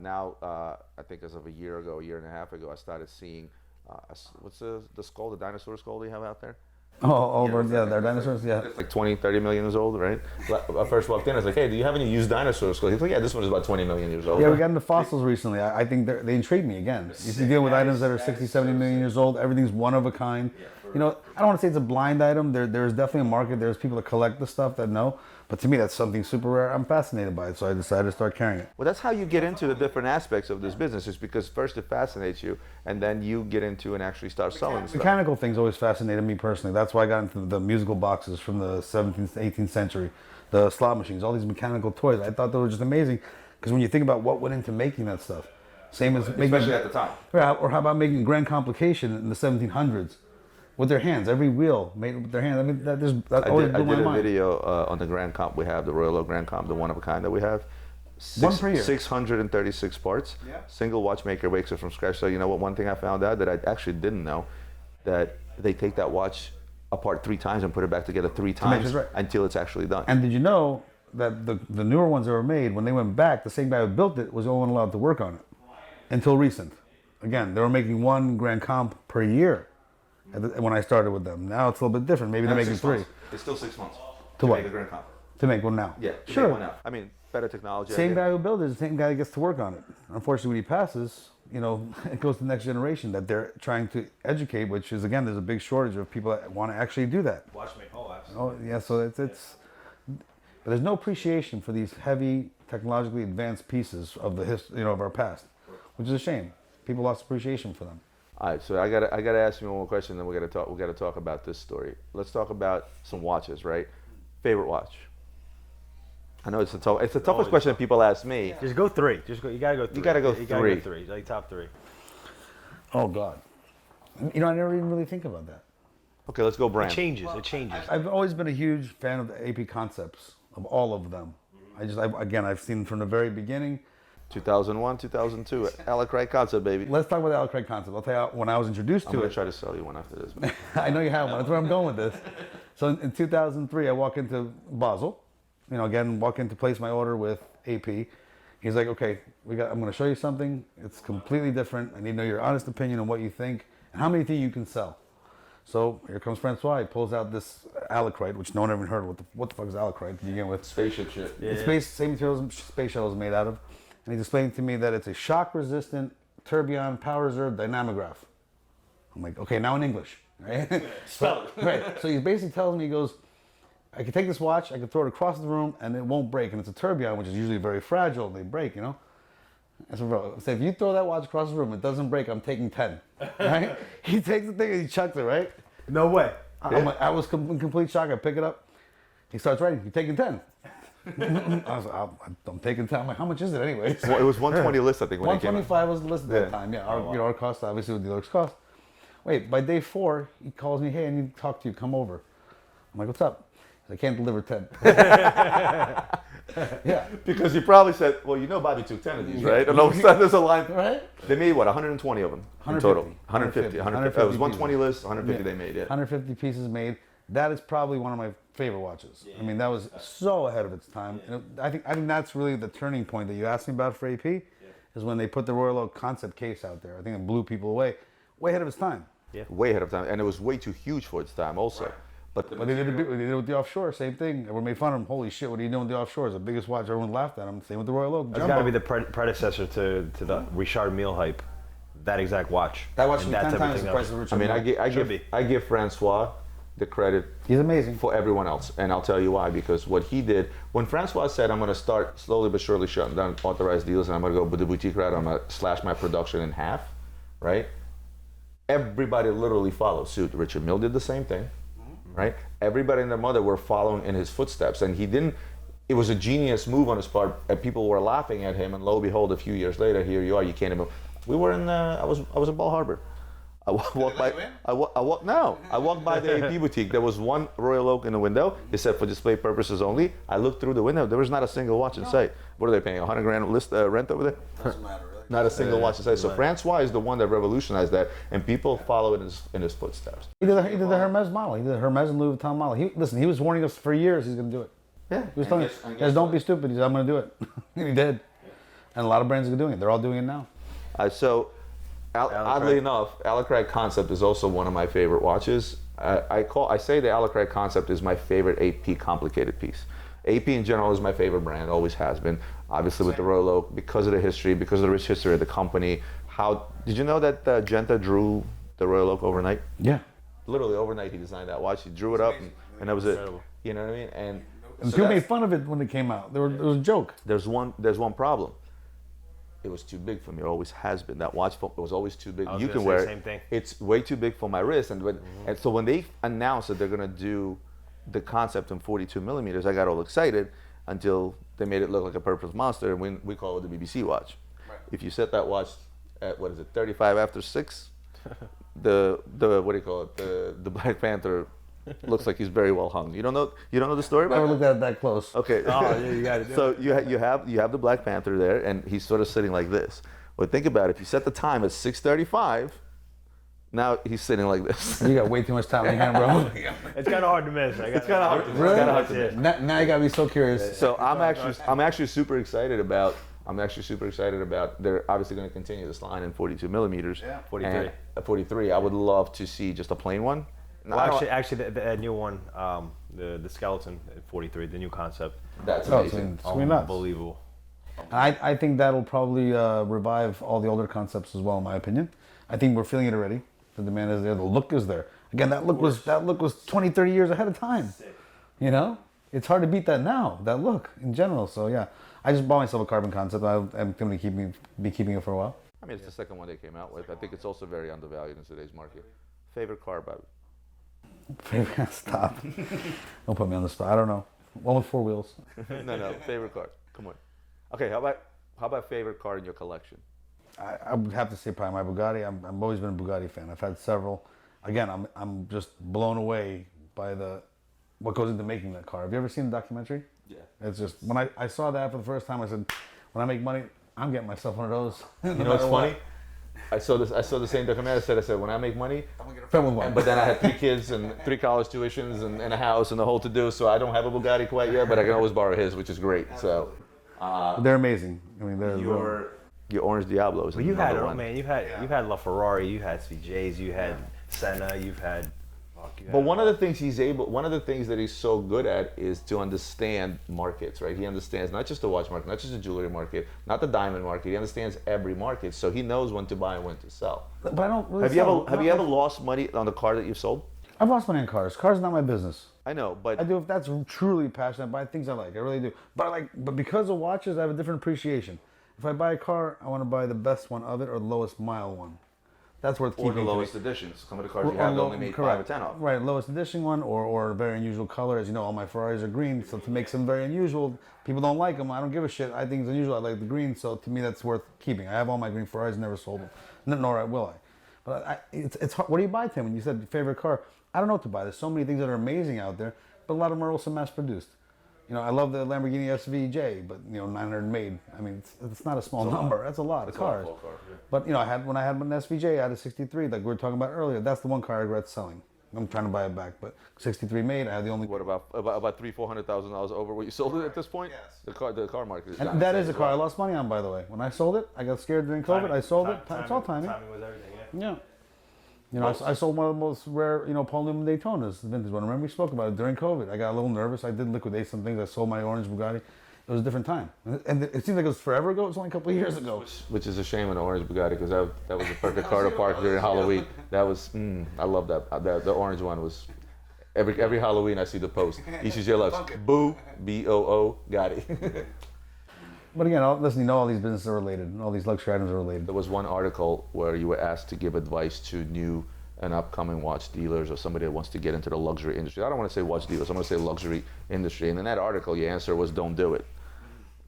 Speaker 3: Now, I think as of a year and a half ago, I started seeing, what's the skull, the dinosaur skull they have out there?
Speaker 4: They're dinosaurs, yeah.
Speaker 3: It's like 20, 30 million years old, right? I first walked in, I was like, hey, do you have any used dinosaur skulls? He's like, yeah, this one is about 20 million years old.
Speaker 4: Yeah, we got into fossils recently. I think they intrigue me again. You deal with items that are 60, 70 million years old. Everything's one of a kind. You know, I don't want to say it's a blind item. There's definitely a market. There's people that collect the stuff that know. But to me, that's something super rare. I'm fascinated by it, so I decided to start carrying it.
Speaker 3: Well, that's how you get into the different aspects of this business, is because first it fascinates you, and then you get into and actually start selling stuff.
Speaker 4: Mechanical things always fascinated me personally. That's why I got into the musical boxes from the 17th, 18th century, the slot machines, all these mechanical toys. I thought they were just amazing, because when you think about what went into making that stuff, same as making,
Speaker 3: especially at the time.
Speaker 4: Or how about making grand complication in the 1700s? With their hands, every wheel made with their hands. I mean, that always blew my mind.
Speaker 3: I did a video on the Grand Comp we have, the Royal Oak Grand Comp, the one of a kind that we have.
Speaker 4: One per year.
Speaker 3: 636 parts. Yeah. Single watchmaker makes it from scratch. So you know what? One thing I found out that I actually didn't know, that they take that watch apart 3 times and put it back together 3 times until it's actually done.
Speaker 4: And did you know that the newer ones that were made, when they went back, the same guy who built it was the only one allowed to work on it until recent. Again, they were making 1 Grand Comp per year. When I started with them. Now it's a little bit different. Maybe they're making 3.
Speaker 3: It's still 6 months
Speaker 4: to
Speaker 3: make a Grand Comp.
Speaker 4: To make one now.
Speaker 3: Yeah,
Speaker 4: sure.
Speaker 3: Make one now. I mean, better technology.
Speaker 4: Same guy who built it is the same guy that gets to work on it. Unfortunately, when he passes, you know, it goes to the next generation that they're trying to educate, which is, again, there's a big shortage of people that want to actually do that.
Speaker 2: Watchmaker, absolutely.
Speaker 4: Oh, yeah, so it's but there's no appreciation for these heavy, technologically advanced pieces of the history, of our past, which is a shame. People lost appreciation for them.
Speaker 3: All right, so I gotta ask you one more question, then we gotta talk about this story. Let's talk about some watches, right? Favorite watch? I know it's the toughest question that people ask me.
Speaker 2: Just go 3. You gotta go 3.
Speaker 3: You gotta go 3.
Speaker 2: You gotta go 3. Like top 3.
Speaker 4: Oh God, you know, I never even really think about that.
Speaker 3: Okay, let's go brand.
Speaker 2: It changes.
Speaker 4: I've always been a huge fan of the AP concepts, of all of them. I've seen them from the very beginning.
Speaker 3: 2001, 2002, 𝗙𝗏𝗏𝗏 concept, baby.
Speaker 4: Let's talk about the 𝗙𝗏𝗏𝗏 concept. I'll tell you when I was introduced to it.
Speaker 3: I'm gonna try to sell you one after this.
Speaker 4: I know you have one. That's where I'm going with this. So in 2003, I walk into Basel. You know, again, walk in to place my order with AP. He's like, okay, I'm gonna show you something. It's completely different. I need to know your honest opinion on what you think and how many think you can sell. So here comes Francois. He pulls out this 𝗙𝗏𝗏𝗏, which no one ever heard of. What the fuck is 𝗙𝗏𝗏𝗏 to begin with?
Speaker 3: Spaceship shit.
Speaker 4: Yeah. It's same materials space shuttle is made out of. and he's explaining to me that it's a shock-resistant tourbillon power reserve dynamograph. I'm like, okay, now in English, right?
Speaker 1: Spell it.
Speaker 4: Right. So he's basically telling me, he goes, I can take this watch, I can throw it across the room, and it won't break. And it's a tourbillon, which is usually very fragile, and they break, you know? I said, bro, I said, if you throw that watch across the room, it doesn't break, I'm taking 10, right? He takes the thing and he chucks it, right?
Speaker 2: No way.
Speaker 4: I'm like, I was in complete shock. I pick it up. He starts writing, you're taking 10. I was like, I'm taking 10. I'm like, how much is it anyways?
Speaker 3: Well, it was 120 list, I think, when it came out.
Speaker 4: 125 was the list at that time. Yeah, our cost obviously with dealer's cost. Wait, by day 4, he calls me, hey, I need to talk to you. Come over. I'm like, what's up? He's like, I can't deliver 10. Yeah.
Speaker 3: Because he probably said, well, you know Bobby took 10 of these, right? And all of a sudden there's a line.
Speaker 4: Right?
Speaker 3: They made, what, 120 of them in total? 150. 150. It was 120
Speaker 4: pieces.
Speaker 3: lists, 150 they made, yeah.
Speaker 4: 150 pieces made. That is probably one of my favorite watches. I mean, that was so ahead of its time. And I think that's really the turning point that you asked me about for AP, is when they put the Royal Oak concept case out there. I think it blew people away, way ahead of its time.
Speaker 3: Yeah. Way ahead of time. And it was way too huge for its time also. Right. But
Speaker 4: they did it with the offshore, same thing. Everyone made fun of him. Holy shit, what are you doing with the offshore? It's the biggest watch. Everyone laughed at him. Same with the Royal Oak.
Speaker 2: It's got to be the predecessor to the 𝗙𝗰𝗲𝗀𝗧. That exact watch.
Speaker 4: That watch
Speaker 2: And
Speaker 4: was 10
Speaker 2: that's
Speaker 4: times the
Speaker 2: everything
Speaker 4: price
Speaker 2: else.
Speaker 4: of Richard
Speaker 3: I mean,
Speaker 4: Mille.
Speaker 3: I give Francois the credit.
Speaker 4: He's amazing.
Speaker 3: For everyone else. And I'll tell you why. Because what he did, when Francois said, I'm going to start slowly but surely shutting down authorized dealers and I'm going to go with the boutique route, I'm going to slash my production in half, right? Everybody literally followed suit. Richard Mille did the same thing, right? Everybody and their mother were following in his footsteps. And he didn't, it was a genius move on his part. And people were laughing at him. And lo and behold, a few years later, here you are, you can't even, we were in, I was in Bal Harbour. I walked by the AP boutique. There was one Royal Oak in the window. It said for display purposes only. I looked through the window. There was not a single watch in sight. What are they paying? $100,000 list rent over there?
Speaker 4: Doesn't matter, really.
Speaker 3: Not a single watch in sight. So Francois is the one that revolutionized that, and people follow in his footsteps.
Speaker 4: He did the 𝗙𝗏 model. He did the 𝗙𝗏 and Louis Vuitton model. He was warning us for years he's going to do it.
Speaker 3: Yeah.
Speaker 4: He was telling us, guys, don't be stupid. He said, I'm going to do it. And he did. And a lot of brands are doing it. They're all doing it now.
Speaker 3: Oddly enough, 𝗙𝗏𝗀𝗃 Concept is also one of my favorite watches. I say the 𝗙𝗏𝗃 Concept is my favorite AP complicated piece. AP in general is my favorite brand, always has been. Obviously with the Royal Oak, because of the history, because of the rich history of the company. Did you know that Genta drew the Royal Oak overnight?
Speaker 4: Yeah.
Speaker 3: Literally overnight he designed that watch. He drew it up and that was it. You know what I mean? And
Speaker 4: people made fun of it when it came out. It was a joke.
Speaker 3: There's one problem. It was too big for me. It always has been. That watch was always too big. You can wear it.
Speaker 2: Same thing.
Speaker 3: It's way too big for my wrist. And so when they announced that they're gonna do the concept in 42 millimeters, I got all excited until they made it look like a purpose monster, and we call it the BBC watch. Right. If you set that watch at 35 after 6, the what do you call it? The Black Panther looks like he's very well hung. You don't know the story about
Speaker 4: I
Speaker 3: it?
Speaker 4: never looked at it that close.
Speaker 3: Okay.
Speaker 2: Oh, yeah, you got it.
Speaker 3: So you have the Black Panther there, and he's sort of sitting like this. Well, think about it. If you set the time at 6:35, now he's sitting like this.
Speaker 4: You got way too much time in your hand, bro.
Speaker 2: It's kind of hard to miss.
Speaker 3: It's kind of hard to miss.
Speaker 4: Now you gotta be so curious.
Speaker 3: So I'm actually super excited about. They're obviously going to continue this line in 42 millimeters.
Speaker 4: Yeah.
Speaker 2: 43.
Speaker 3: And at 43, I would love to see just a plain one.
Speaker 2: Well, actually, the new one, the skeleton at 43, the new concept.
Speaker 3: That's amazing.
Speaker 4: It's gonna be nuts.
Speaker 2: Unbelievable.
Speaker 4: I think that'll probably revive all the older concepts as well, in my opinion. I think we're feeling it already. The demand is there. The look is there. Again, that look was 20, 30 years ahead of time. You know, it's hard to beat that now. That look in general. So yeah, I just bought myself a carbon concept. I'm going to be keeping it for a while.
Speaker 3: I mean, it's the second one they came out with. I think it's also very undervalued in today's market. Favorite car, Bobby?
Speaker 4: Favorite? Stop. Don't put me on the spot. I don't know. One with 4 wheels.
Speaker 3: No. Favorite car. Come on. Okay. How about favorite car in your collection?
Speaker 4: I would have to say probably my Bugatti. I've always been a Bugatti fan. I've had several. Again, I'm just blown away by what goes into making that car. Have you ever seen the documentary? Yeah. It's just, when I saw that for the first time, I said, when I make money, I'm getting myself one of those.
Speaker 3: You know what's funny? I saw the same documentary. I said, when I make money,
Speaker 4: I'm gonna get a friend with one.
Speaker 3: But then I had 3 kids and 3 college tuitions and a house and the whole to do. So I don't have a Bugatti quite yet, but I can always borrow his, which is great. So
Speaker 4: they're amazing. I mean, they're
Speaker 3: your orange Diablos.
Speaker 2: Well, you had it, man. You had LaFerrari, you had CJs, you had Senna, you've had
Speaker 3: But one of the things that he's so good at is to understand markets, right? He understands not just the watch market, not just the jewelry market, not the diamond market. He understands every market, so he knows when to buy and when to sell.
Speaker 4: But I don't really
Speaker 3: Have you ever lost money on the car that you've sold?
Speaker 4: I've lost money on cars. Cars are not my business.
Speaker 3: I know, but
Speaker 4: I do if that's truly passionate. I buy things I like. I really do. But because of watches, I have a different appreciation. If I buy a car, I want to buy the best one of it or the lowest mile one. That's worth keeping.
Speaker 3: Or the lowest editions. Some of the cars you have only made 5 or 10 of.
Speaker 4: Right, lowest edition one or a very unusual color. As you know, all my Ferraris are green, so to make them very unusual, people don't like them. I don't give a shit. I think it's unusual. I like the green, so to me that's worth keeping. I have all my green Ferraris, never sold them, nor will I. But it's hard. What do you buy, Tim? When you said your favorite car, I don't know what to buy. There's so many things that are amazing out there, but a lot of them are also mass-produced. You know, I love the Lamborghini SVJ, but 900 made. I mean, it's not a small number. That's a lot of cars. But when I had an SVJ, I had a 63, like we were talking about earlier. That's the one car I regret selling. I'm trying to buy it back, but 63 made. I had the only.
Speaker 3: What about $300,000-$400,000 over what you sold it at this point? Yes. The car market is.
Speaker 4: And that is a car I lost money on, by the way. When I sold it, I got scared during COVID. I sold it. It's all timing.
Speaker 2: Timing was everything.
Speaker 4: Yeah. I sold one of the most rare, Paul Newman Daytonas, the vintage one. Remember we spoke about it during COVID. I got a little nervous. I did liquidate some things. I sold my orange Bugatti. It was a different time. And it seems like it was forever ago. It was only a couple of years ago.
Speaker 3: Which is a shame on the orange Bugatti because that was the perfect car to park during Halloween. That was, I love that. The orange one was, every Halloween I see the post. ECJ Luxe, Boo, B-O-O, Gotti.
Speaker 4: But again, listen, all these businesses are related, and all these luxury items are related.
Speaker 3: There was one article where you were asked to give advice to new and upcoming watch dealers or somebody that wants to get into the luxury industry. I don't want to say watch dealers, I'm going to say luxury industry. And in that article, your answer was don't do it.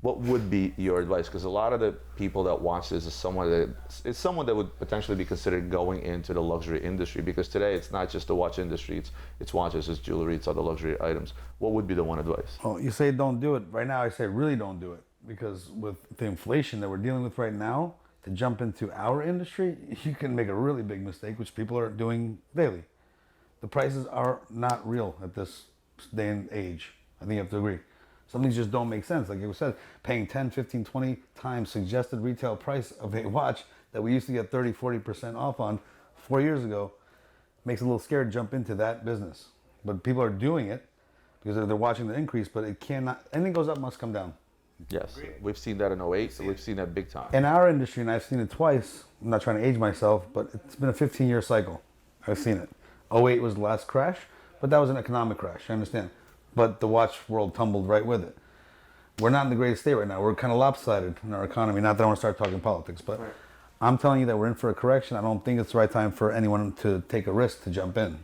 Speaker 3: What would be your advice? Because a lot of the people that watch this is someone that would potentially be considered going into the luxury industry, because today it's not just the watch industry, it's watches, it's jewelry, it's other luxury items. What would be the one advice?
Speaker 4: Well, you say don't do it. Right now I say really don't do it. Because with the inflation that we're dealing with right now, to jump into our industry, you can make a really big mistake, which people are doing daily. The prices are not real at this day and age. I think you have to agree. Some things just don't make sense. Like you said, paying 10, 15, 20 times suggested retail price of a watch that we used to get 30, 40% off on 4 years ago makes it a little scary to jump into that business. But people are doing it because they're watching the increase, but it cannot, anything goes up must come down.
Speaker 3: Yes, we've seen that in 08, so we've seen that big time.
Speaker 4: In our industry, and I've seen it twice, I'm not trying to age myself, but it's been a 15-year cycle. I've seen it. 08 was the last crash, but that was an economic crash, I understand. But the watch world tumbled right with it. We're not in the greatest state right now. We're kind of lopsided in our economy. Not that I want to start talking politics, but right. I'm telling you that we're in for a correction. I don't think it's the right time for anyone to take a risk to jump in.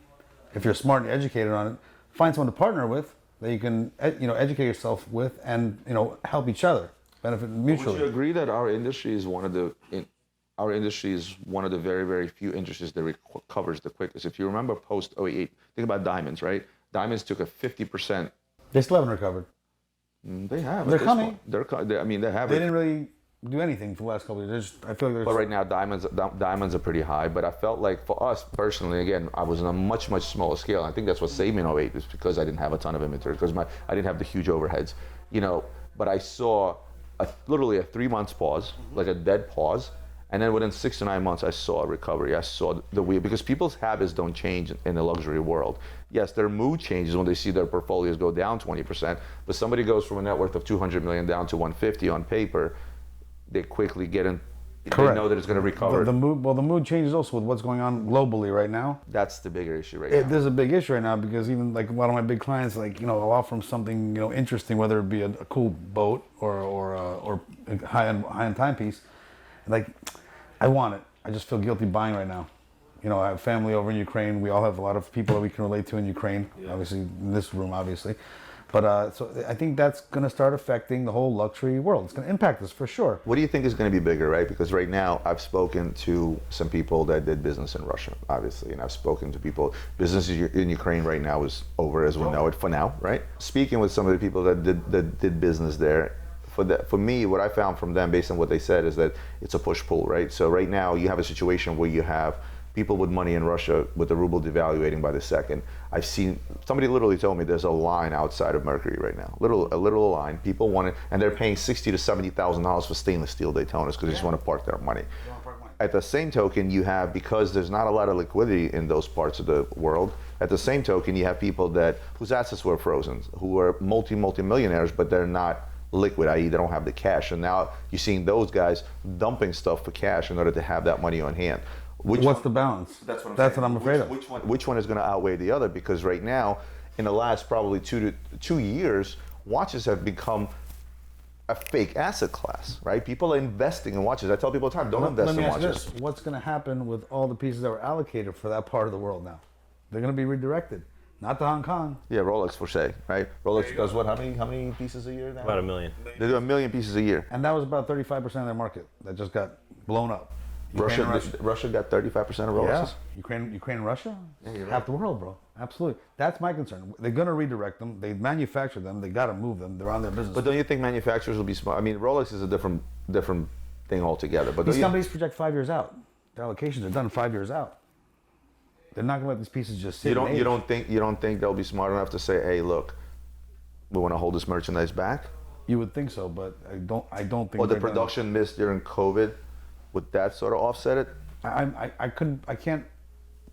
Speaker 4: If you're smart and educated on it, find someone to partner with that you can, educate yourself with, and help each other, benefit mutually.
Speaker 3: Would you agree that our industry is one of the very, very few industries that recovers the quickest? If you remember post 08, think about diamonds, right? Diamonds took a 50%.
Speaker 4: They still haven't recovered.
Speaker 3: They have.
Speaker 4: They're coming.
Speaker 3: They have.
Speaker 4: They didn't really do anything for the last couple of years. I feel like
Speaker 3: but right now diamonds are pretty high. But I felt like for us personally, again, I was on a much, much smaller scale. I think that's what saved me in 08 is because I didn't have a ton of inventory, because I didn't have the huge overheads, But I saw literally a 3 months pause, like a dead pause, and then within 6 to 9 months, I saw a recovery. I saw the wheel, because people's habits don't change in the luxury world. Yes, their mood changes when they see their portfolios go down 20%, but somebody goes from a net worth of 200 million down to 150 on paper. They quickly get in. Correct. They know that it's going to recover.
Speaker 4: The mood changes also with what's going on globally right now.
Speaker 3: That's the bigger issue right now.
Speaker 4: There's a big issue right now because even like a lot of my big clients, I'll offer them something interesting, whether it be a cool boat or a high-end timepiece. And I want it. I just feel guilty buying right now. I have family over in Ukraine. We all have a lot of people that we can relate to in Ukraine. Yeah. Obviously, in this room, obviously. But so I think that's going to start affecting the whole luxury world. It's going to impact us for sure.
Speaker 3: What do you think is going to be bigger, right? Because right now I've spoken to some people that did business in Russia, obviously, and I've spoken to people. Business in Ukraine right now is over as we know it for now, right? Speaking with some of the people that did business there, for me, what I found from them, based on what they said, is that it's a push-pull, right? So right now you have a situation where you have people with money in Russia with the ruble devaluating by the second. I've seen, somebody literally told me there's a line outside of Mercury right now, a literal line. People want it, and they're paying $60,000 to $70,000 for stainless steel Daytonas because they just want to park their money. at the same token, you have, because there's not a lot of liquidity in those parts of the world, at the same token, you have people whose assets were frozen, who are multi-millionaires, but they're not liquid, i.e. they don't have the cash. And now you're seeing those guys dumping stuff for cash in order to have that money on hand.
Speaker 4: What's the balance?
Speaker 3: That's what
Speaker 4: I'm afraid of.
Speaker 3: Which one is going to outweigh the other? Because right now, in the last probably 2 years, watches have become a fake asset class, right? People are investing in watches. I tell people all the time, don't invest in watches.
Speaker 4: Let me ask you this. What's going to happen with all the pieces that were allocated for that part of the world now? They're going to be redirected. Not to Hong Kong.
Speaker 3: Yeah, Rolex for say, right? Rolex does what? How many pieces a year now?
Speaker 2: About 1 million.
Speaker 3: They do 1 million pieces a year.
Speaker 4: And that was about 35% of their market that just got blown up.
Speaker 3: Russia got 35% of Rolexes.
Speaker 4: Yeah. Ukraine, Russia? Yeah, you're right. Half the world, bro. Absolutely. That's my concern. They're going to redirect them. They manufacture them. They got to move them. They're on their business.
Speaker 3: But don't you think manufacturers will be smart? I mean, Rolex is a different thing altogether. But
Speaker 4: these companies project 5 years out. Their allocations are done 5 years out. They're not going to let these pieces just sit.
Speaker 3: You don't think they'll be smart enough to say, hey, look, we want to hold this merchandise back?
Speaker 4: You would think so, but I don't think.
Speaker 3: Or the production missed during COVID. Would that sort of offset it?
Speaker 4: I can't.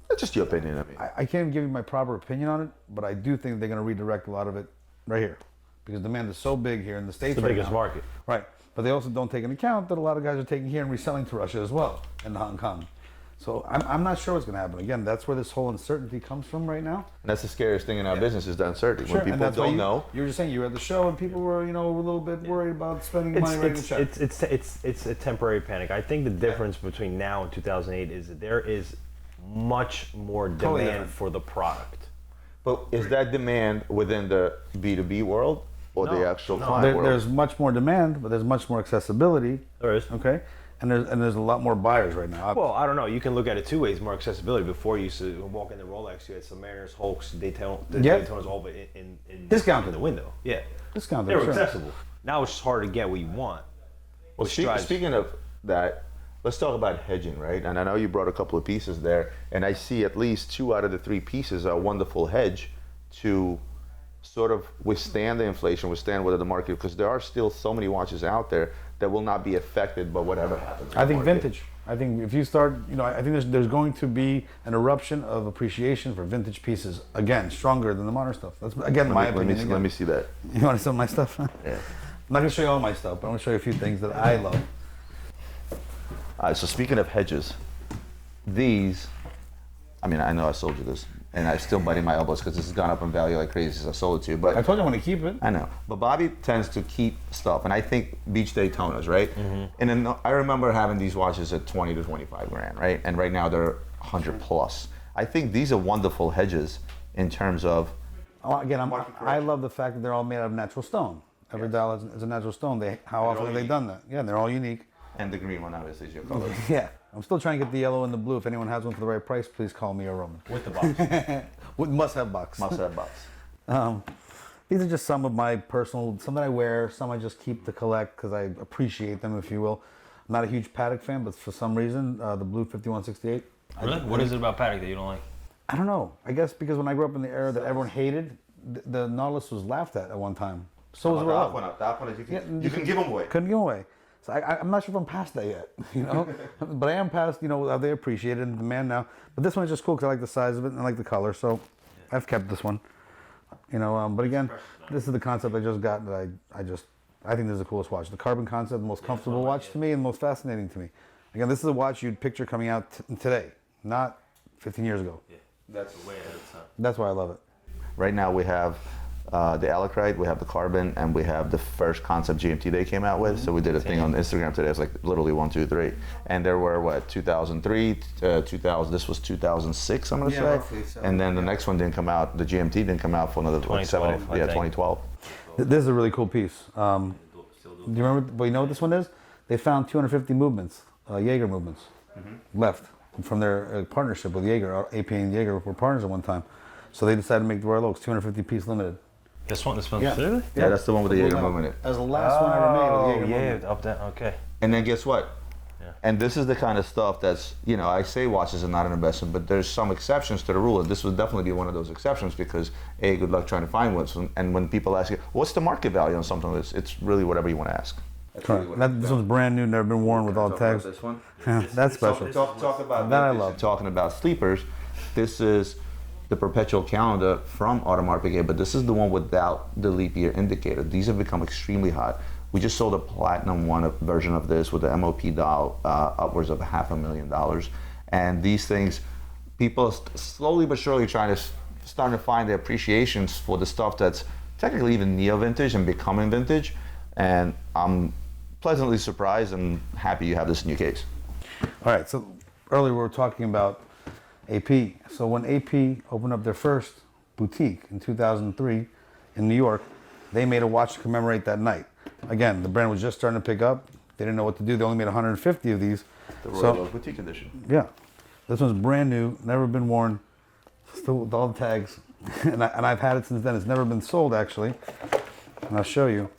Speaker 3: That's just your opinion. I mean,
Speaker 4: I can't give you my proper opinion on it, but I do think they're going to redirect a lot of it right here, because demand is so big here in the States.
Speaker 2: It's the biggest market.
Speaker 4: Right, but they also don't take into account that a lot of guys are taking here and reselling to Russia as well and Hong Kong. So I'm not sure what's going to happen. Again, that's where this whole uncertainty comes from right now.
Speaker 3: And that's the scariest thing in our business is the uncertainty.
Speaker 4: Sure.
Speaker 3: When people don't know.
Speaker 4: You were just saying you were at the show and people were, a little bit worried about spending money writing the check.
Speaker 2: It's a temporary panic. I think the difference between now and 2008 is that there is much more demand for the product.
Speaker 3: But is that demand within the B2B world or the actual client world?
Speaker 4: There's much more demand, but there's much more accessibility.
Speaker 2: There is.
Speaker 4: Okay. And there's a lot more buyers right now.
Speaker 2: Well, I don't know. You can look at it two ways. More accessibility. Before you used to walk into Rolex, you had some Mariners, Hulks, Daytonas, all in
Speaker 4: discounted
Speaker 2: in the window. Yeah,
Speaker 4: discounted.
Speaker 2: They were accessible. Now it's just hard to get what you want.
Speaker 3: Well, speaking of that, let's talk about hedging, right? And I know you brought a couple of pieces there, and I see at least 2 out of the 3 pieces are a wonderful hedge to sort of withstand the inflation, withstand whatever the market, because there are still so many watches out there that will not be affected by whatever happens.
Speaker 4: I think vintage. I think if you start, I think there's going to be an eruption of appreciation for vintage pieces again, stronger than the modern stuff. That's again my opinion.
Speaker 3: Let me see that.
Speaker 4: You want to see some of my stuff?
Speaker 3: Yeah.
Speaker 4: I'm not gonna show you all my stuff, but I'm gonna show you a few things that I love.
Speaker 3: All right. So speaking of hedges, these. I mean, I know I sold you this, and I'm still biting my elbows because this has gone up in value like crazy since I sold it to you. But
Speaker 4: I told you I want to keep it.
Speaker 3: I know, but Bobby tends to keep stuff, and I think beach Daytonas, right? Mm-hmm. And then I remember having these watches at 20 to 25 grand, right? And right now they're 100 plus. I think these are wonderful hedges in terms of.
Speaker 4: Again, I love the fact that they're all made out of natural stone. Every dial is a natural stone. How often have they done that? Yeah, they're all unique.
Speaker 3: And the green one obviously is your color.
Speaker 4: Yeah. I'm still trying to get the yellow and the blue. If anyone has one for the right price, please call me or Roman.
Speaker 2: With the box.
Speaker 4: With must-have box.
Speaker 3: Must-have box.
Speaker 4: These are just some of my personal, some that I wear, some I just keep to collect because I appreciate them, if you will. I'm not a huge Patek fan, but for some reason, the blue 5168.
Speaker 2: Really? What is it about Patek that you don't like?
Speaker 4: I don't know. I guess because when I grew up in the era that everyone hated, the Nautilus was laughed at one time. So was
Speaker 3: the Aquanaut. You can give them away.
Speaker 4: Couldn't give them away. So I'm not sure if I'm past that yet, but I am past, how they appreciate it and demand now. But this one's just cool because I like the size of it and I like the color, so I've kept this one. But again, this is the concept I just got that I think this is the coolest watch. The carbon concept, the most comfortable watch to me and the most fascinating to me. Again, this is a watch you'd picture coming out today, not 15 years ago.
Speaker 2: Yeah, that's way ahead of time.
Speaker 4: That's why I love it.
Speaker 3: Right now we have the Alacrite, we have the Carbon, and we have the first concept GMT they came out with. So we did a thing on Instagram today. It's like literally 1, 2, 3, and there were 2003, 2000. This was 2006, I'm gonna say.
Speaker 4: Roughly so.
Speaker 3: And then the next one didn't come out. The GMT didn't come out for another
Speaker 2: 2012.
Speaker 3: 2012.
Speaker 4: This is a really cool piece. Do you remember? Well, you know what this one is? They found 250 movements, Jaeger movements, left from their partnership with Jaeger. AP and Jaeger were partners at one time, so they decided to make the Royal Oaks 250 piece limited.
Speaker 2: This one
Speaker 4: Yeah.
Speaker 2: Really?
Speaker 3: Yeah, that's the one with the Jaeger movement in it.
Speaker 4: That was the last one ever made with the Jaeger movement.
Speaker 2: Yeah, up there. Okay.
Speaker 3: And then guess what?
Speaker 2: Yeah.
Speaker 3: And this is the kind of stuff that's, I say watches are not an investment, but there's some exceptions to the rule. And this would definitely be one of those exceptions because, good luck trying to find one. And when people ask you, what's the market value on something like this? It's really whatever you want to ask.
Speaker 4: Correct. This one's brand new, never been worn with all the tags.
Speaker 3: This one.
Speaker 4: That's special.
Speaker 3: Talk about
Speaker 4: That I
Speaker 3: vintage
Speaker 4: love.
Speaker 3: and talking about sleepers. This is the perpetual calendar from 𝗙𝗏𝗧𝗧𝗧, but this is the one without the leap year indicator. These have become extremely hot. We just sold a platinum version of this with the MOP dial upwards of $500,000. And these things, people slowly but surely starting to find the appreciations for the stuff that's technically even neo-vintage and becoming vintage. And I'm pleasantly surprised and happy you have this in your case.
Speaker 4: All right, so earlier we were talking about AP. So when AP opened up their first boutique in 2003 in New York, they made a watch to commemorate that night. Again, the brand was just starting to pick up. They didn't know what to do. They only made 150 of these.
Speaker 3: The Royal Oak Boutique Edition.
Speaker 4: Yeah, this one's brand new, never been worn, still with all the tags. and I've had it since then. It's never been sold, actually. And I'll show you.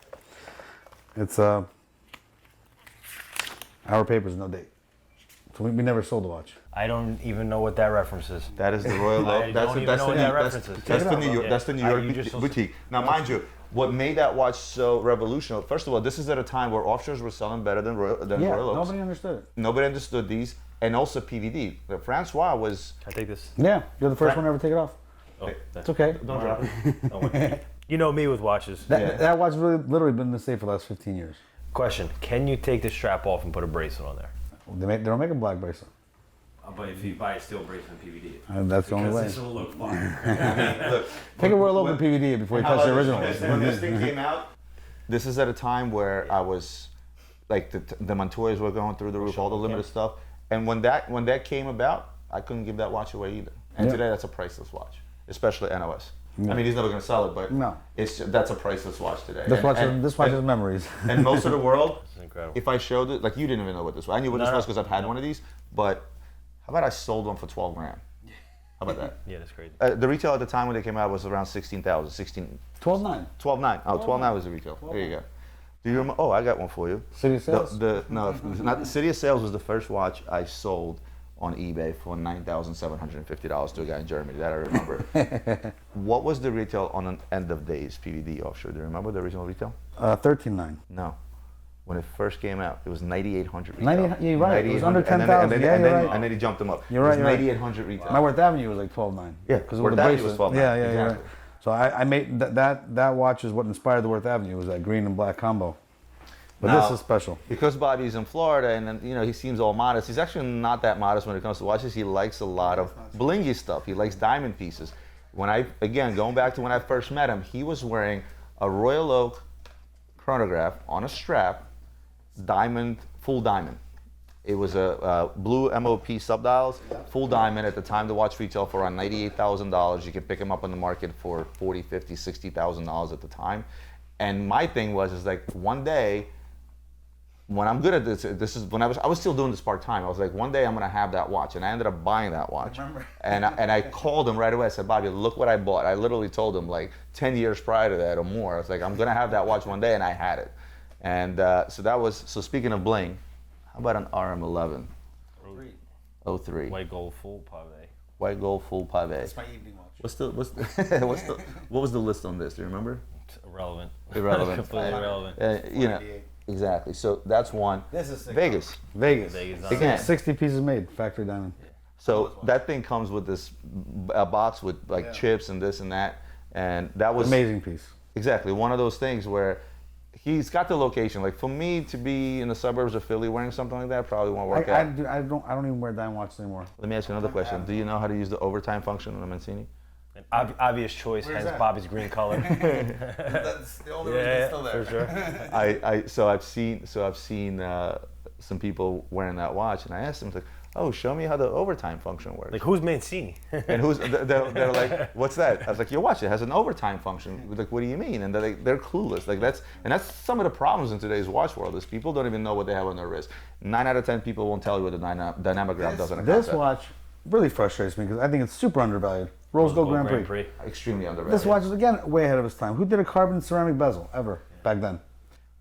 Speaker 4: It's our paper's no date. So we never sold the watch.
Speaker 2: I don't even know what that reference is.
Speaker 3: That is the Royal Oak. That's the New York boutique. Now, mind you, what made that watch so revolutionary? First of all, this is at a time where offshores were selling better than Royal Oaks.
Speaker 4: Nobody understood it.
Speaker 3: Nobody understood these, and also PVD. Francois was.
Speaker 2: Can I take this?
Speaker 4: Yeah, you're the first one to ever take it off.
Speaker 2: Oh,
Speaker 4: It's okay.
Speaker 3: Don't drop it.
Speaker 2: Don't worry. You know me with watches.
Speaker 4: That watch literally been in the safe for the last 15 years.
Speaker 2: Question: can you take the strap off and put a bracelet on there?
Speaker 4: They don't make a black bracelet.
Speaker 5: But if you buy a steel bracelet in PVD,
Speaker 4: And that's the only way.
Speaker 5: this will look fine.
Speaker 3: Look,
Speaker 4: Take a Royal Open PVD before you touch the original
Speaker 3: When this
Speaker 4: one.
Speaker 3: thing came out, this is at a time where I was, like the Montoyas were going through the roof, all the limited stuff. And when that came about, I couldn't give that watch away either. And today, that's a priceless watch, especially NOS. I mean, he's never going to sell it, but
Speaker 4: No.
Speaker 3: that's a priceless watch today.
Speaker 4: This watch is memories.
Speaker 3: And most of the world,
Speaker 2: Incredible.
Speaker 3: if I showed it, like you didn't even know what this was. I knew what this was because I've had one of these, but how about I sold one for 12 grand? How about that?
Speaker 2: Yeah, that's crazy.
Speaker 3: The retail at the time when they came out was around 16,000,
Speaker 4: 12.9.
Speaker 3: 12.9. Oh, 12.9 was the retail. There you go. Do you remember? Oh, I got one for you.
Speaker 4: City of Sales?
Speaker 3: No, City of Sales was the first watch I sold on eBay for $9,750 to a guy in Germany. That I remember. What was the retail on an end of days PVD offshore? Do you remember the original retail?
Speaker 4: 13.9.
Speaker 3: No. When it first came out, it was 9,800 retail.
Speaker 4: 98, yeah, you're right. It was under
Speaker 3: 9,800,
Speaker 4: 10,000. Yeah, you're right.
Speaker 3: And then he jumped them up.
Speaker 4: You're right,
Speaker 3: It was
Speaker 4: you're right.
Speaker 3: 9,800 retail.
Speaker 4: My Worth Avenue was like 12.9.
Speaker 3: Yeah,
Speaker 4: because
Speaker 3: Worth
Speaker 4: of the
Speaker 3: Avenue was
Speaker 4: bracelet.
Speaker 3: 12.9.
Speaker 4: Yeah, you're
Speaker 3: Exactly.
Speaker 4: right. So I made that watch is what inspired the Worth Avenue, was that green and black combo. But
Speaker 3: Now,
Speaker 4: this is special.
Speaker 3: Because Bobby's in Florida and then, he seems all modest. He's actually not that modest when it comes to watches. He likes a lot of blingy stuff. He likes diamond pieces. Going back to when I first met him, he was wearing a Royal Oak chronograph on a strap, diamond, full diamond. It was a blue MOP subdials, full diamond. At the time, the watch retail for around $98,000. You could pick them up on the market for $40,000, $50,000, $60,000 at the time. And my thing was one day, when I'm good at this is when I was still doing this part time. I was like, one day I'm gonna have that watch, and I ended up buying that watch. And I called him right away. I said, Bobby, look what I bought. I literally told him 10 years prior to that or more. I was like, I'm gonna have that watch one day, and I had it. And so speaking of bling, how about an RM11? 03.
Speaker 2: White gold full pave.
Speaker 3: White gold full pave.
Speaker 5: That's my evening watch.
Speaker 3: What was the list on this? Do you remember?
Speaker 2: It's irrelevant.
Speaker 3: Irrelevant.
Speaker 2: Completely irrelevant.
Speaker 3: Exactly. So that's one.
Speaker 5: This is sick.
Speaker 3: Vegas.
Speaker 2: Vegas.
Speaker 3: Again.
Speaker 4: 60 pieces made, factory diamond.
Speaker 3: So that thing comes with this box with chips and this and that, and that was
Speaker 4: Amazing piece.
Speaker 3: exactly one of those things where he's got the location. Like for me to be in the suburbs of Philly wearing something like that probably won't work out.
Speaker 4: I don't even wear diamond watches anymore.
Speaker 3: Let me ask you another question. Do you know how to use the overtime function on a Mancini?
Speaker 2: An obvious choice, hence
Speaker 5: that?
Speaker 2: Bobby's green color.
Speaker 5: That's the only reason it's still there.
Speaker 2: For sure.
Speaker 3: I've seen some people wearing that watch, and I asked them oh, show me how the overtime function works.
Speaker 2: Like, who's Mancini?
Speaker 3: And they're like, what's that? I was like, your watch, it has an overtime function. Like, what do you mean? And they're clueless. That's some of the problems in today's watch world is people don't even know what they have on their wrist. 9 out of 10 people won't tell you what the dynamograph does on a
Speaker 4: This
Speaker 3: concept.
Speaker 4: watch really frustrates me because I think it's super undervalued. Rose Gold Grand Prix.
Speaker 3: Extremely underrated.
Speaker 4: This watch is, again, way ahead of its time. Who did a carbon ceramic bezel ever back then?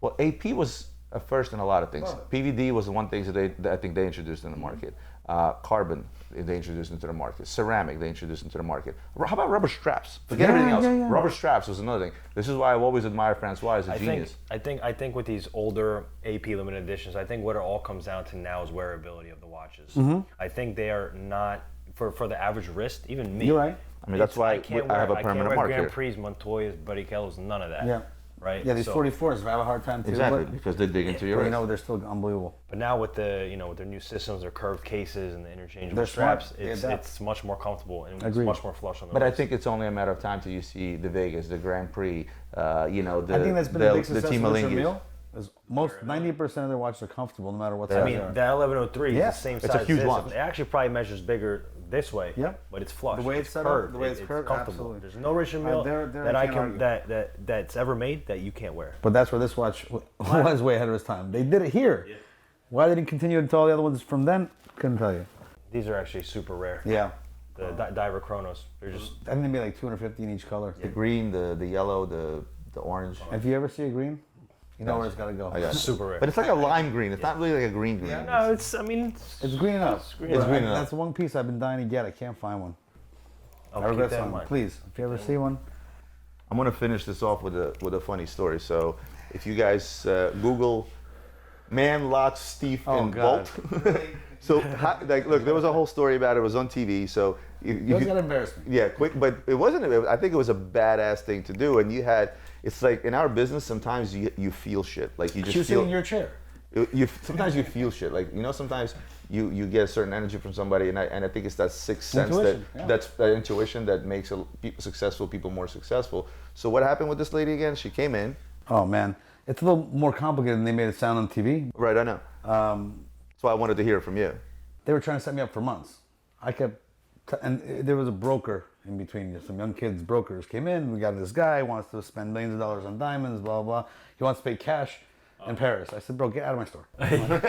Speaker 3: Well, AP was a first in a lot of things. PVD was the one thing that I think they introduced in the market. Carbon, they introduced into the market. Ceramic, they introduced into the market. How about rubber straps? Forget everything else. Rubber straps was another thing. This is why I've always admired Francois as a genius.
Speaker 2: I think with these older AP limited editions, I think what it all comes down to now is wearability of the watches. I think they are not for the average wrist, even me.
Speaker 4: You're right.
Speaker 3: I mean, that's why I have a permanent mark here.
Speaker 2: Grand Prix, Montoya's, 𝗵𝗍𝗀𝗍𝗍, none of that.
Speaker 4: Yeah.
Speaker 2: Right?
Speaker 4: Yeah, these
Speaker 2: So-
Speaker 4: 44s, I have a hard time too.
Speaker 3: Exactly,
Speaker 4: But,
Speaker 3: because they dig into your
Speaker 4: but
Speaker 3: wrist.
Speaker 4: you know, they're still unbelievable.
Speaker 2: But now with the with their new systems, their curved cases and the interchangeable
Speaker 4: They're smart.
Speaker 2: straps,
Speaker 4: They
Speaker 2: it's
Speaker 4: adapt.
Speaker 2: much more comfortable and
Speaker 4: Agreed.
Speaker 2: it's much more flush on the
Speaker 3: But I
Speaker 2: wrist.
Speaker 3: think it's only a matter of time till you see the Vegas, the Grand Prix,
Speaker 4: I think that's been a big success with Richard
Speaker 3: 𝗙𝗎𝗓𝗏.
Speaker 4: Mille. Most 90% of their watches are comfortable no matter what
Speaker 2: I
Speaker 4: size
Speaker 2: mean,
Speaker 4: they are.
Speaker 2: that 1103
Speaker 4: Yeah.
Speaker 2: is the same
Speaker 3: It's a
Speaker 2: size as
Speaker 3: huge
Speaker 2: this.
Speaker 3: watch.
Speaker 2: It actually probably measures bigger this way.
Speaker 4: Yep.
Speaker 2: But it's flush.
Speaker 4: The way it's set up,
Speaker 2: curved.
Speaker 4: the way it's curved,
Speaker 2: comfortable.
Speaker 4: absolutely.
Speaker 2: There's no Richard Mille
Speaker 4: there
Speaker 2: that
Speaker 4: I
Speaker 2: I
Speaker 4: can't
Speaker 2: can
Speaker 4: argue.
Speaker 2: that's ever made that you can't wear.
Speaker 4: But that's where this watch was way ahead of its time. They did it here. Yeah. Why they didn't continue until all the other ones from then, couldn't tell you.
Speaker 2: These are actually super rare.
Speaker 4: Yeah.
Speaker 2: The 𝗙𝗏𝗏. They're just
Speaker 4: I think they'd be like 250 in each color.
Speaker 3: The green, the yellow, the orange.
Speaker 4: If you ever see a green, you know where it's got to go.
Speaker 3: I got it.
Speaker 2: super rare.
Speaker 3: But it's like a lime green. It's not really like a green green.
Speaker 2: No, it's
Speaker 4: It's green enough.
Speaker 2: green
Speaker 3: It's
Speaker 2: enough.
Speaker 3: green enough.
Speaker 4: That's one piece I've been dying to get. I can't find one.
Speaker 2: I'll
Speaker 4: I
Speaker 2: keep
Speaker 4: regret
Speaker 2: that in
Speaker 4: something.
Speaker 2: mind.
Speaker 4: Please, if you ever see one.
Speaker 3: I'm gonna finish this off with a funny story. So, if you guys Google man locks Steve
Speaker 4: Oh,
Speaker 3: in
Speaker 4: God.
Speaker 3: vault. So, look, there was a whole story about it. It was on TV. So,
Speaker 4: You gotta embarrass me.
Speaker 3: yeah, quick. But it wasn't. I think it was a badass thing to do. And you had. It's like in our business, sometimes you feel shit. Like you just
Speaker 4: You
Speaker 3: feel.
Speaker 4: sit in your chair.
Speaker 3: Sometimes you feel shit. Like sometimes you get a certain energy from somebody, and I think it's that sixth sense
Speaker 4: Intuition, yeah.
Speaker 3: that's that intuition that makes successful people more successful. So what happened with this lady again? She came in.
Speaker 4: Oh man, it's a little more complicated than they made it sound on TV.
Speaker 3: Right, I know. That's why I wanted to hear it from you.
Speaker 4: They were trying to set me up for months. And there was a broker in between. Some young kids, brokers came in. We got this guy wants to spend millions of dollars on diamonds, blah blah. He wants to pay cash in Paris. I said, bro, get out of my store. I'm like,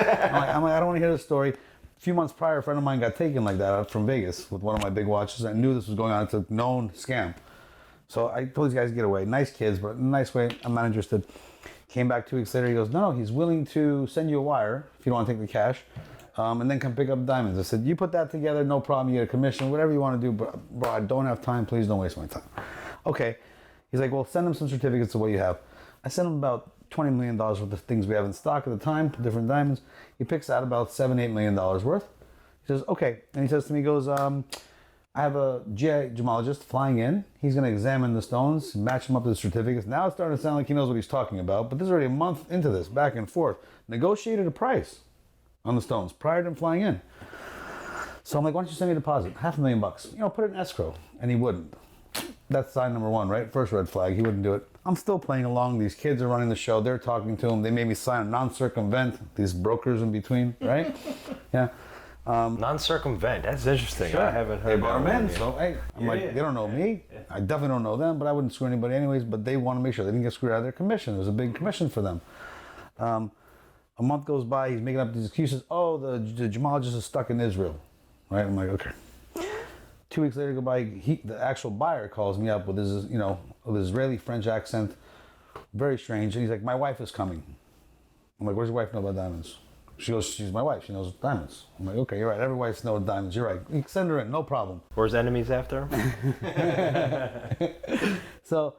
Speaker 4: I don't want to hear this story. A few months prior, a friend of mine got taken like that out from Vegas with one of my big watches. I knew this was going on. It's a known scam. So I told these guys to get away. Nice kids, but in a nice way. I'm not interested. Came back 2 weeks later. He goes, no, he's willing to send you a wire if you don't want to take the cash. And then come pick up diamonds. I said, you put that together, no problem. You get a commission, whatever you want to do. But bro, I don't have time. Please don't waste my time. Okay. He's like, well, send him some certificates of what you have. I sent him about $20 million worth of things we have in stock at the time, different diamonds. He picks out about $7-8 million worth. He says, okay. And he says to me, he goes, I have a GI gemologist flying in. He's going to examine the stones, match them up to the certificates. Now it's starting to sound like he knows what he's talking about. But this is already a month into this, back and forth. Negotiated a price on the stones prior to him flying in. So I'm like, why don't you send me a deposit? $500,000. You know, put it in escrow. And he wouldn't. That's sign number one, right? First red flag. He wouldn't do it. I'm still playing along. These kids are running the show. They're talking to him. They made me sign a non-circumvent. These brokers in between, right? Yeah.
Speaker 2: Non-circumvent. That's interesting. I haven't heard
Speaker 4: They brought
Speaker 2: that
Speaker 4: him in.
Speaker 2: one.
Speaker 4: So, hey, I'm like, they don't know me. I definitely don't know them, but I wouldn't screw anybody anyways. But they want to make sure they didn't get screwed out of their commission. It was a big commission for them. A month goes by, he's making up these excuses. Oh, the gemologist is stuck in Israel, right? I'm like, okay. 2 weeks later go by, the actual buyer calls me up with his, with his Israeli French accent, very strange. And he's like, my wife is coming. I'm like, what does your wife know about diamonds? She goes, she's my wife. She knows diamonds. I'm like, okay, you're right. Every wife knows diamonds. You're right. You can send her in, no problem.
Speaker 2: Where's enemies after?
Speaker 4: So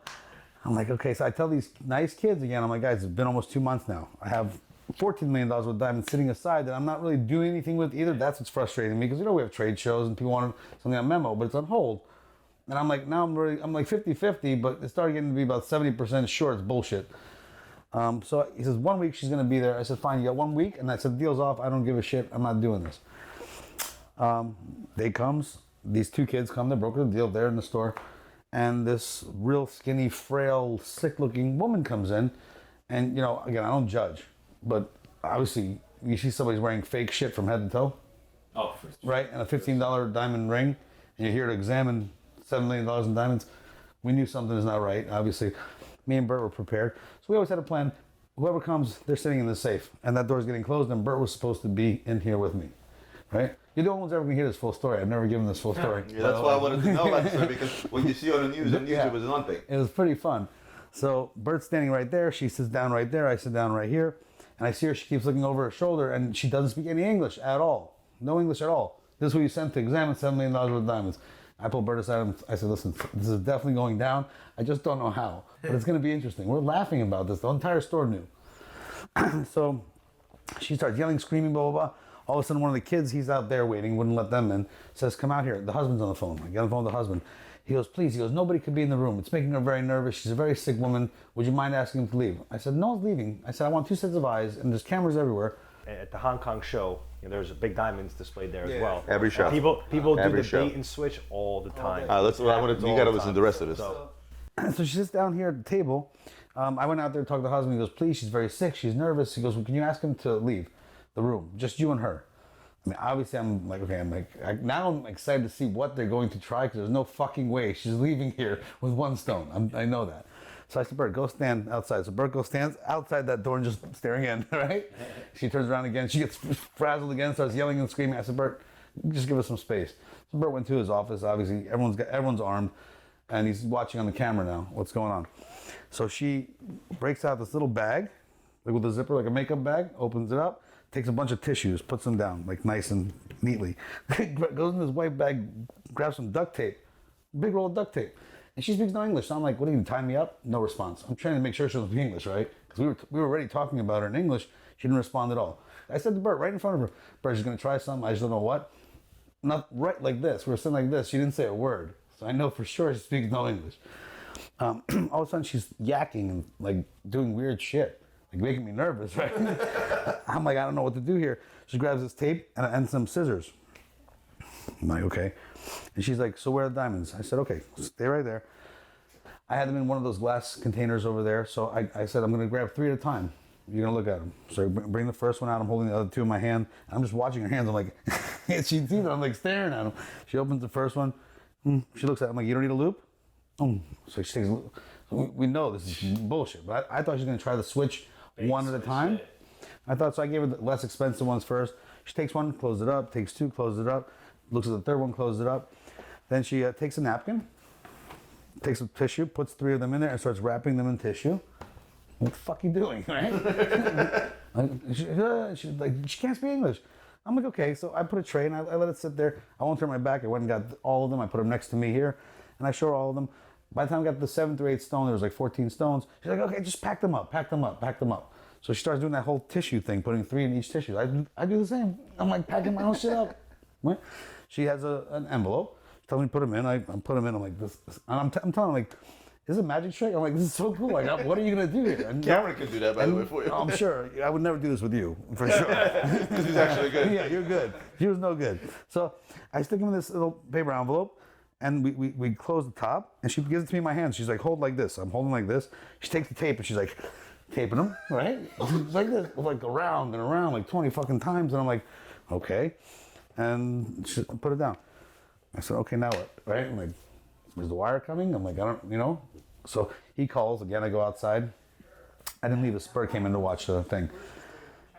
Speaker 4: I'm like, okay. So I tell these nice kids again, I'm like, guys, it's been almost 2 months now. I have $14 million worth of diamonds sitting aside that I'm not really doing anything with either. That's what's frustrating me because, we have trade shows and people want something on memo, but it's on hold. And I'm like, now I'm like 50-50, but it started getting to be about 70% short. It's bullshit. So he says, 1 week she's going to be there. I said, fine, you got 1 week? And I said, deal's off. I don't give a shit. I'm not doing this. Day comes. These two kids come. They broker the deal. They're in the store. And this real skinny, frail, sick-looking woman comes in. And, again, I don't judge. But obviously, you see somebody's wearing fake shit from head to toe.
Speaker 5: Oh, for sure.
Speaker 4: Right? And a $15 diamond ring. And you're here to examine $7 million in diamonds. We knew something is not right, obviously. Me and Bert were prepared. So we always had a plan. Whoever comes, they're sitting in the safe. And that door's getting closed, and Bert was supposed to be in here with me. Right? You're the only one's ever going to hear this full story. I've never given this full story.
Speaker 3: Yeah, that's why I wanted to know about this story, because when you see on the news, it was one thing.
Speaker 4: It was pretty fun. So Bert's standing right there. She sits down right there. I sit down right here. And I see her. She keeps looking over her shoulder, and she doesn't speak any English at all. no English at all. This is what you sent to examine $7 million worth of diamonds. I pulled Bert aside and I said, listen, this is definitely going down. I just don't know how, but it's going to be interesting. We're laughing about this. The entire store knew. So she starts yelling, screaming, blah, blah, blah. All of a sudden, one of the kids, he's out there waiting, wouldn't let them in, says, come out here. The husband's on the phone. I get on the phone with the husband. He goes, please. He goes, nobody could be in the room. It's making her very nervous. She's a very sick woman. Would you mind asking him to leave? I said, no one's leaving. I said, I want 2 sets of eyes, and there's cameras everywhere.
Speaker 2: At the Hong Kong show, there's big diamonds displayed there as well.
Speaker 3: Every show.
Speaker 2: People do
Speaker 3: Every
Speaker 2: the
Speaker 3: show.
Speaker 2: bait and switch all the time.
Speaker 3: You got to listen to the rest of this.
Speaker 4: So she sits down here at the table. I went out there to talk to the husband. He goes, please, she's very sick. She's nervous. He goes, well, can you ask him to leave the room? Just you and her. I mean, obviously, I'm like, okay, now I'm excited to see what they're going to try because there's no fucking way she's leaving here with 1 stone. I know that. So I said, Bert, go stand outside. So Bert goes stands outside that door and just staring in, right? She turns around again. She gets frazzled again, starts yelling and screaming. I said, Bert, just give us some space. So Bert went to his office. Obviously, everyone's armed, and he's watching on the camera now what's going on. So she breaks out this little bag, like with a zipper, like a makeup bag, opens it up, takes a bunch of tissues, puts them down, like nice and neatly. Goes in this white bag, grabs some duct tape, big roll of duct tape. And she speaks no English. So I'm like, what are you, tie me up? No response. I'm trying to make sure she doesn't speak English, right? Because we were already talking about her in English. She didn't respond at all. I said to Bert, right in front of her, Bert, she's going to try something. I just don't know what. Not right like this. We were sitting like this. She didn't say a word. So I know for sure she speaks no English. All of a sudden, she's yakking and like doing weird shit, like making me nervous, right? I'm like, I don't know what to do here. She grabs this tape and some scissors. I'm like, okay. And she's like, so where are the diamonds? I said, okay, stay right there. I had them in one of those glass containers over there. So I said, I'm going to grab 3 at a time. You're going to look at them. So I bring the first one out. I'm holding the other 2 in my hand. I'm just watching her hands. I'm like, she sees them. I'm like staring at them. She opens the first one. She looks at it. I'm like, you don't need a loop? So she takes a loop. So we know this is bullshit. But I thought she was going to try to switch one at a time. I thought, so I gave her the less expensive ones first. She takes one, closes it up, takes 2, closes it up, looks at the third one, closes it up. Then she takes a napkin, takes some tissue, puts 3 of them in there, and starts wrapping them in tissue. What the fuck are you doing, right? She can't speak English. I'm like, okay. So I put a tray and I let it sit there. I won't turn my back. I went and got all of them. I put them next to me here, and I show her all of them. By the time I got to the 7th or 8th stone, there was like 14 stones. She's like, okay, just pack them up, pack them up, pack them up. So she starts doing that whole tissue thing, putting 3 in each tissue. I do the same. I'm like packing my own shit up. Right? She has an envelope. She tells me to put them in. I put them in. I'm like, this. And I'm telling her, like, this is a magic trick. I'm like, this is so cool. Like, what are you gonna do here? And
Speaker 3: Cameron could do that, by the way, for you.
Speaker 4: I'm sure. I would never do this with you, for sure.
Speaker 3: Because he's actually good.
Speaker 4: Yeah, you're good. She was no good. So I stick him in this little paper envelope, and we close the top, and she gives it to me in my hands. She's like, hold like this. I'm holding like this. She takes the tape, and she's like, taping them, right? It's like this, like around and around, like 20 fucking times. And I'm like, okay. And she put it down. I said, okay, now what, right? I'm like, is the wire coming? I'm like, I don't, you know? So he calls, again, I go outside. I didn't leave, a Spur came in to watch the thing.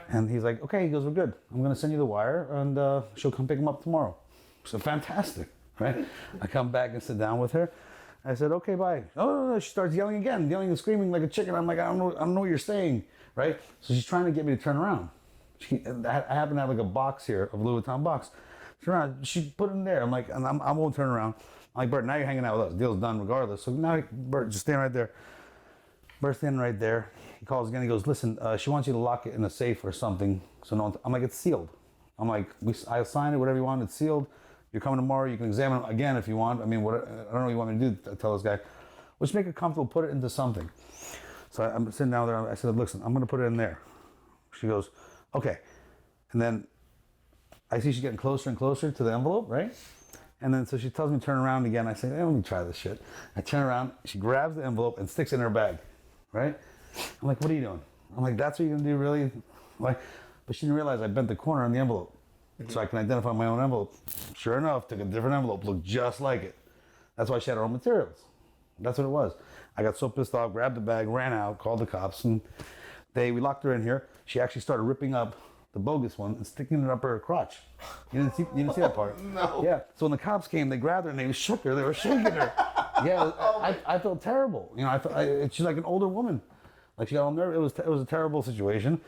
Speaker 4: And he's like, okay, he goes, we're good. I'm gonna send you the wire and she'll come pick him up tomorrow. So fantastic, right? I come back and sit down with her. I said, okay, bye. No. She starts yelling again, yelling and screaming like a chicken. I'm like, I don't know what you're saying, right? So she's trying to get me to turn around. I happen to have like a box here, a Louis Vuitton box. Turn around, she put it in there. I'm like, and I won't turn around. I'm like, Bert, now you're hanging out with us. Deal's done regardless. So now, Bert, just stand right there. Bert's standing right there. He calls again. He goes, listen, she wants you to lock it in a safe or something. So no, I'm like, it's sealed. I'm like, I signed it, whatever you want. It's sealed. You're coming tomorrow. You can examine it again if you want. I mean, I don't know what you want me to do. Tell this guy. Let's make it comfortable. Put it into something. So I'm sitting down there. I said, listen, I'm going to put it in there. She goes, okay. And then I see she's getting closer and closer to the envelope, right? And then so she tells me to turn around again. I say, hey, let me try this shit. I turn around. She grabs the envelope and sticks it in her bag, right? I'm like, what are you doing? I'm like, that's what you're going to do, really? Like, but she didn't realize I bent the corner on the envelope. So I can identify my own envelope. Sure enough, took a different envelope, looked just like it. That's why she had her own materials. That's what it was. I got so pissed off, grabbed the bag, ran out, called the cops, and we locked her in here. She actually started ripping up the bogus one and sticking it up her crotch. You didn't see that part?
Speaker 3: No.
Speaker 4: Yeah. So when the cops came, they grabbed her and they shook her. They were shaking her. Yeah. I felt terrible. You know, she's like an older woman. Like she got all nervous. It was a terrible situation.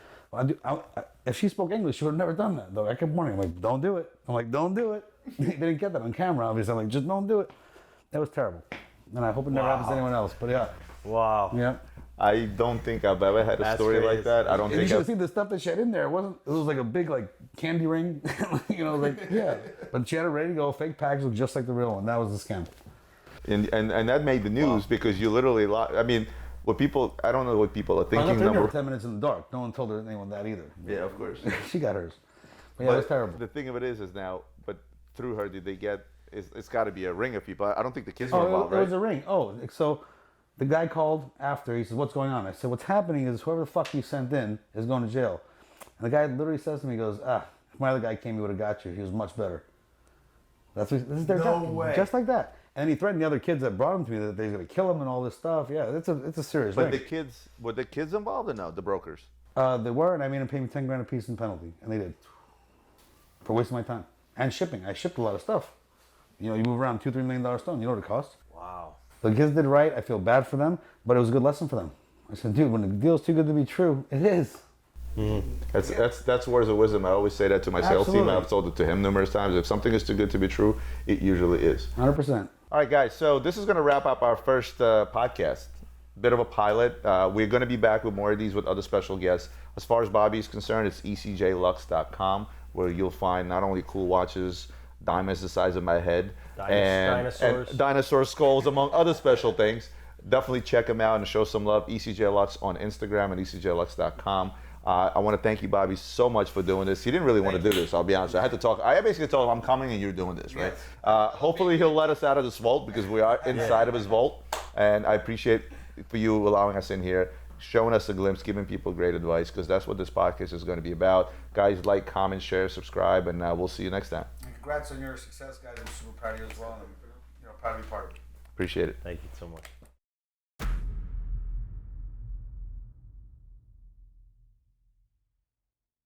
Speaker 4: If she spoke English, she would have never done that, though. I kept warning her, I'm like, don't do it. I'm like, don't do it. They didn't get that on camera, obviously. I'm like, just don't do it. That was terrible. And I hope it never happens to anyone else. But yeah.
Speaker 2: Wow.
Speaker 4: Yeah.
Speaker 3: I don't think I've ever had a story like that. I don't
Speaker 4: And you
Speaker 3: think
Speaker 4: should have
Speaker 3: I've,
Speaker 4: seen the stuff that she had in there. It was like a big candy ring. Yeah. But she had it ready to go. Fake package looked just like the real one. That was the scam.
Speaker 3: and that made the news because you literally, I mean, what people, I don't know what people are
Speaker 4: I
Speaker 3: thinking.
Speaker 4: left her in there for 10 minutes in the dark. No one told her anyone that either.
Speaker 3: Yeah, of course.
Speaker 4: She got hers. But yeah, it was terrible.
Speaker 3: The thing of it is now, but through her, did they get? It's got to be a ring of people. I don't think the kids were involved,
Speaker 4: it
Speaker 3: right?
Speaker 4: was a ring. Oh, so the guy called after. He says, "What's going on?" I said, "What's happening is whoever the fuck you sent in is going to jail." And the guy literally says to me, he goes, if my other guy came, he would have got you. He was much better. This is their job.
Speaker 5: way.
Speaker 4: Just like that. And he threatened the other kids that brought him to me that they're going to kill him and all this stuff. Yeah, it's a serious
Speaker 3: But
Speaker 4: ring.
Speaker 3: were the kids involved or no? The brokers.
Speaker 4: They were, and I made them pay me 10 grand a piece in penalty, and they did. For wasting my time and shipping. I shipped a lot of stuff. You move around $2-3 million stone. You know what it costs.
Speaker 2: Wow.
Speaker 4: The kids did right. I feel bad for them, but it was a good lesson for them. I said, dude, when the deal's too good to be true, it is.
Speaker 3: That's words of wisdom. I always say that to my sales team.
Speaker 4: Absolutely.
Speaker 3: I've told it to him numerous times. If something is too good to be true, it usually is.
Speaker 4: 100%.
Speaker 3: All right, guys. So this is going to wrap up our first podcast. Bit of a pilot. We're going to be back with more of these with other special guests. As far as Bobby is concerned, it's ecjluxe.com, where you'll find not only cool watches, diamonds the size of my head, and dinosaur skulls, among other special things. Definitely check him out and show some love. ECJ Luxe on Instagram and ecjluxe.com. I want to thank you, Bobby, so much for doing this. He didn't really want to do this, I'll be honest. I had to talk. I basically told him, I'm coming and you're doing this, right? Hopefully he'll let us out of this vault because we are inside of his vault. And I appreciate for you allowing us in here, showing us a glimpse, giving people great advice, because that's what this podcast is going to be about. Guys, like, comment, share, subscribe, and we'll see you next time.
Speaker 5: And congrats on your success, guys. I'm super proud of you as well, and I'm proud to be part of it.
Speaker 3: Appreciate it.
Speaker 2: Thank you so much.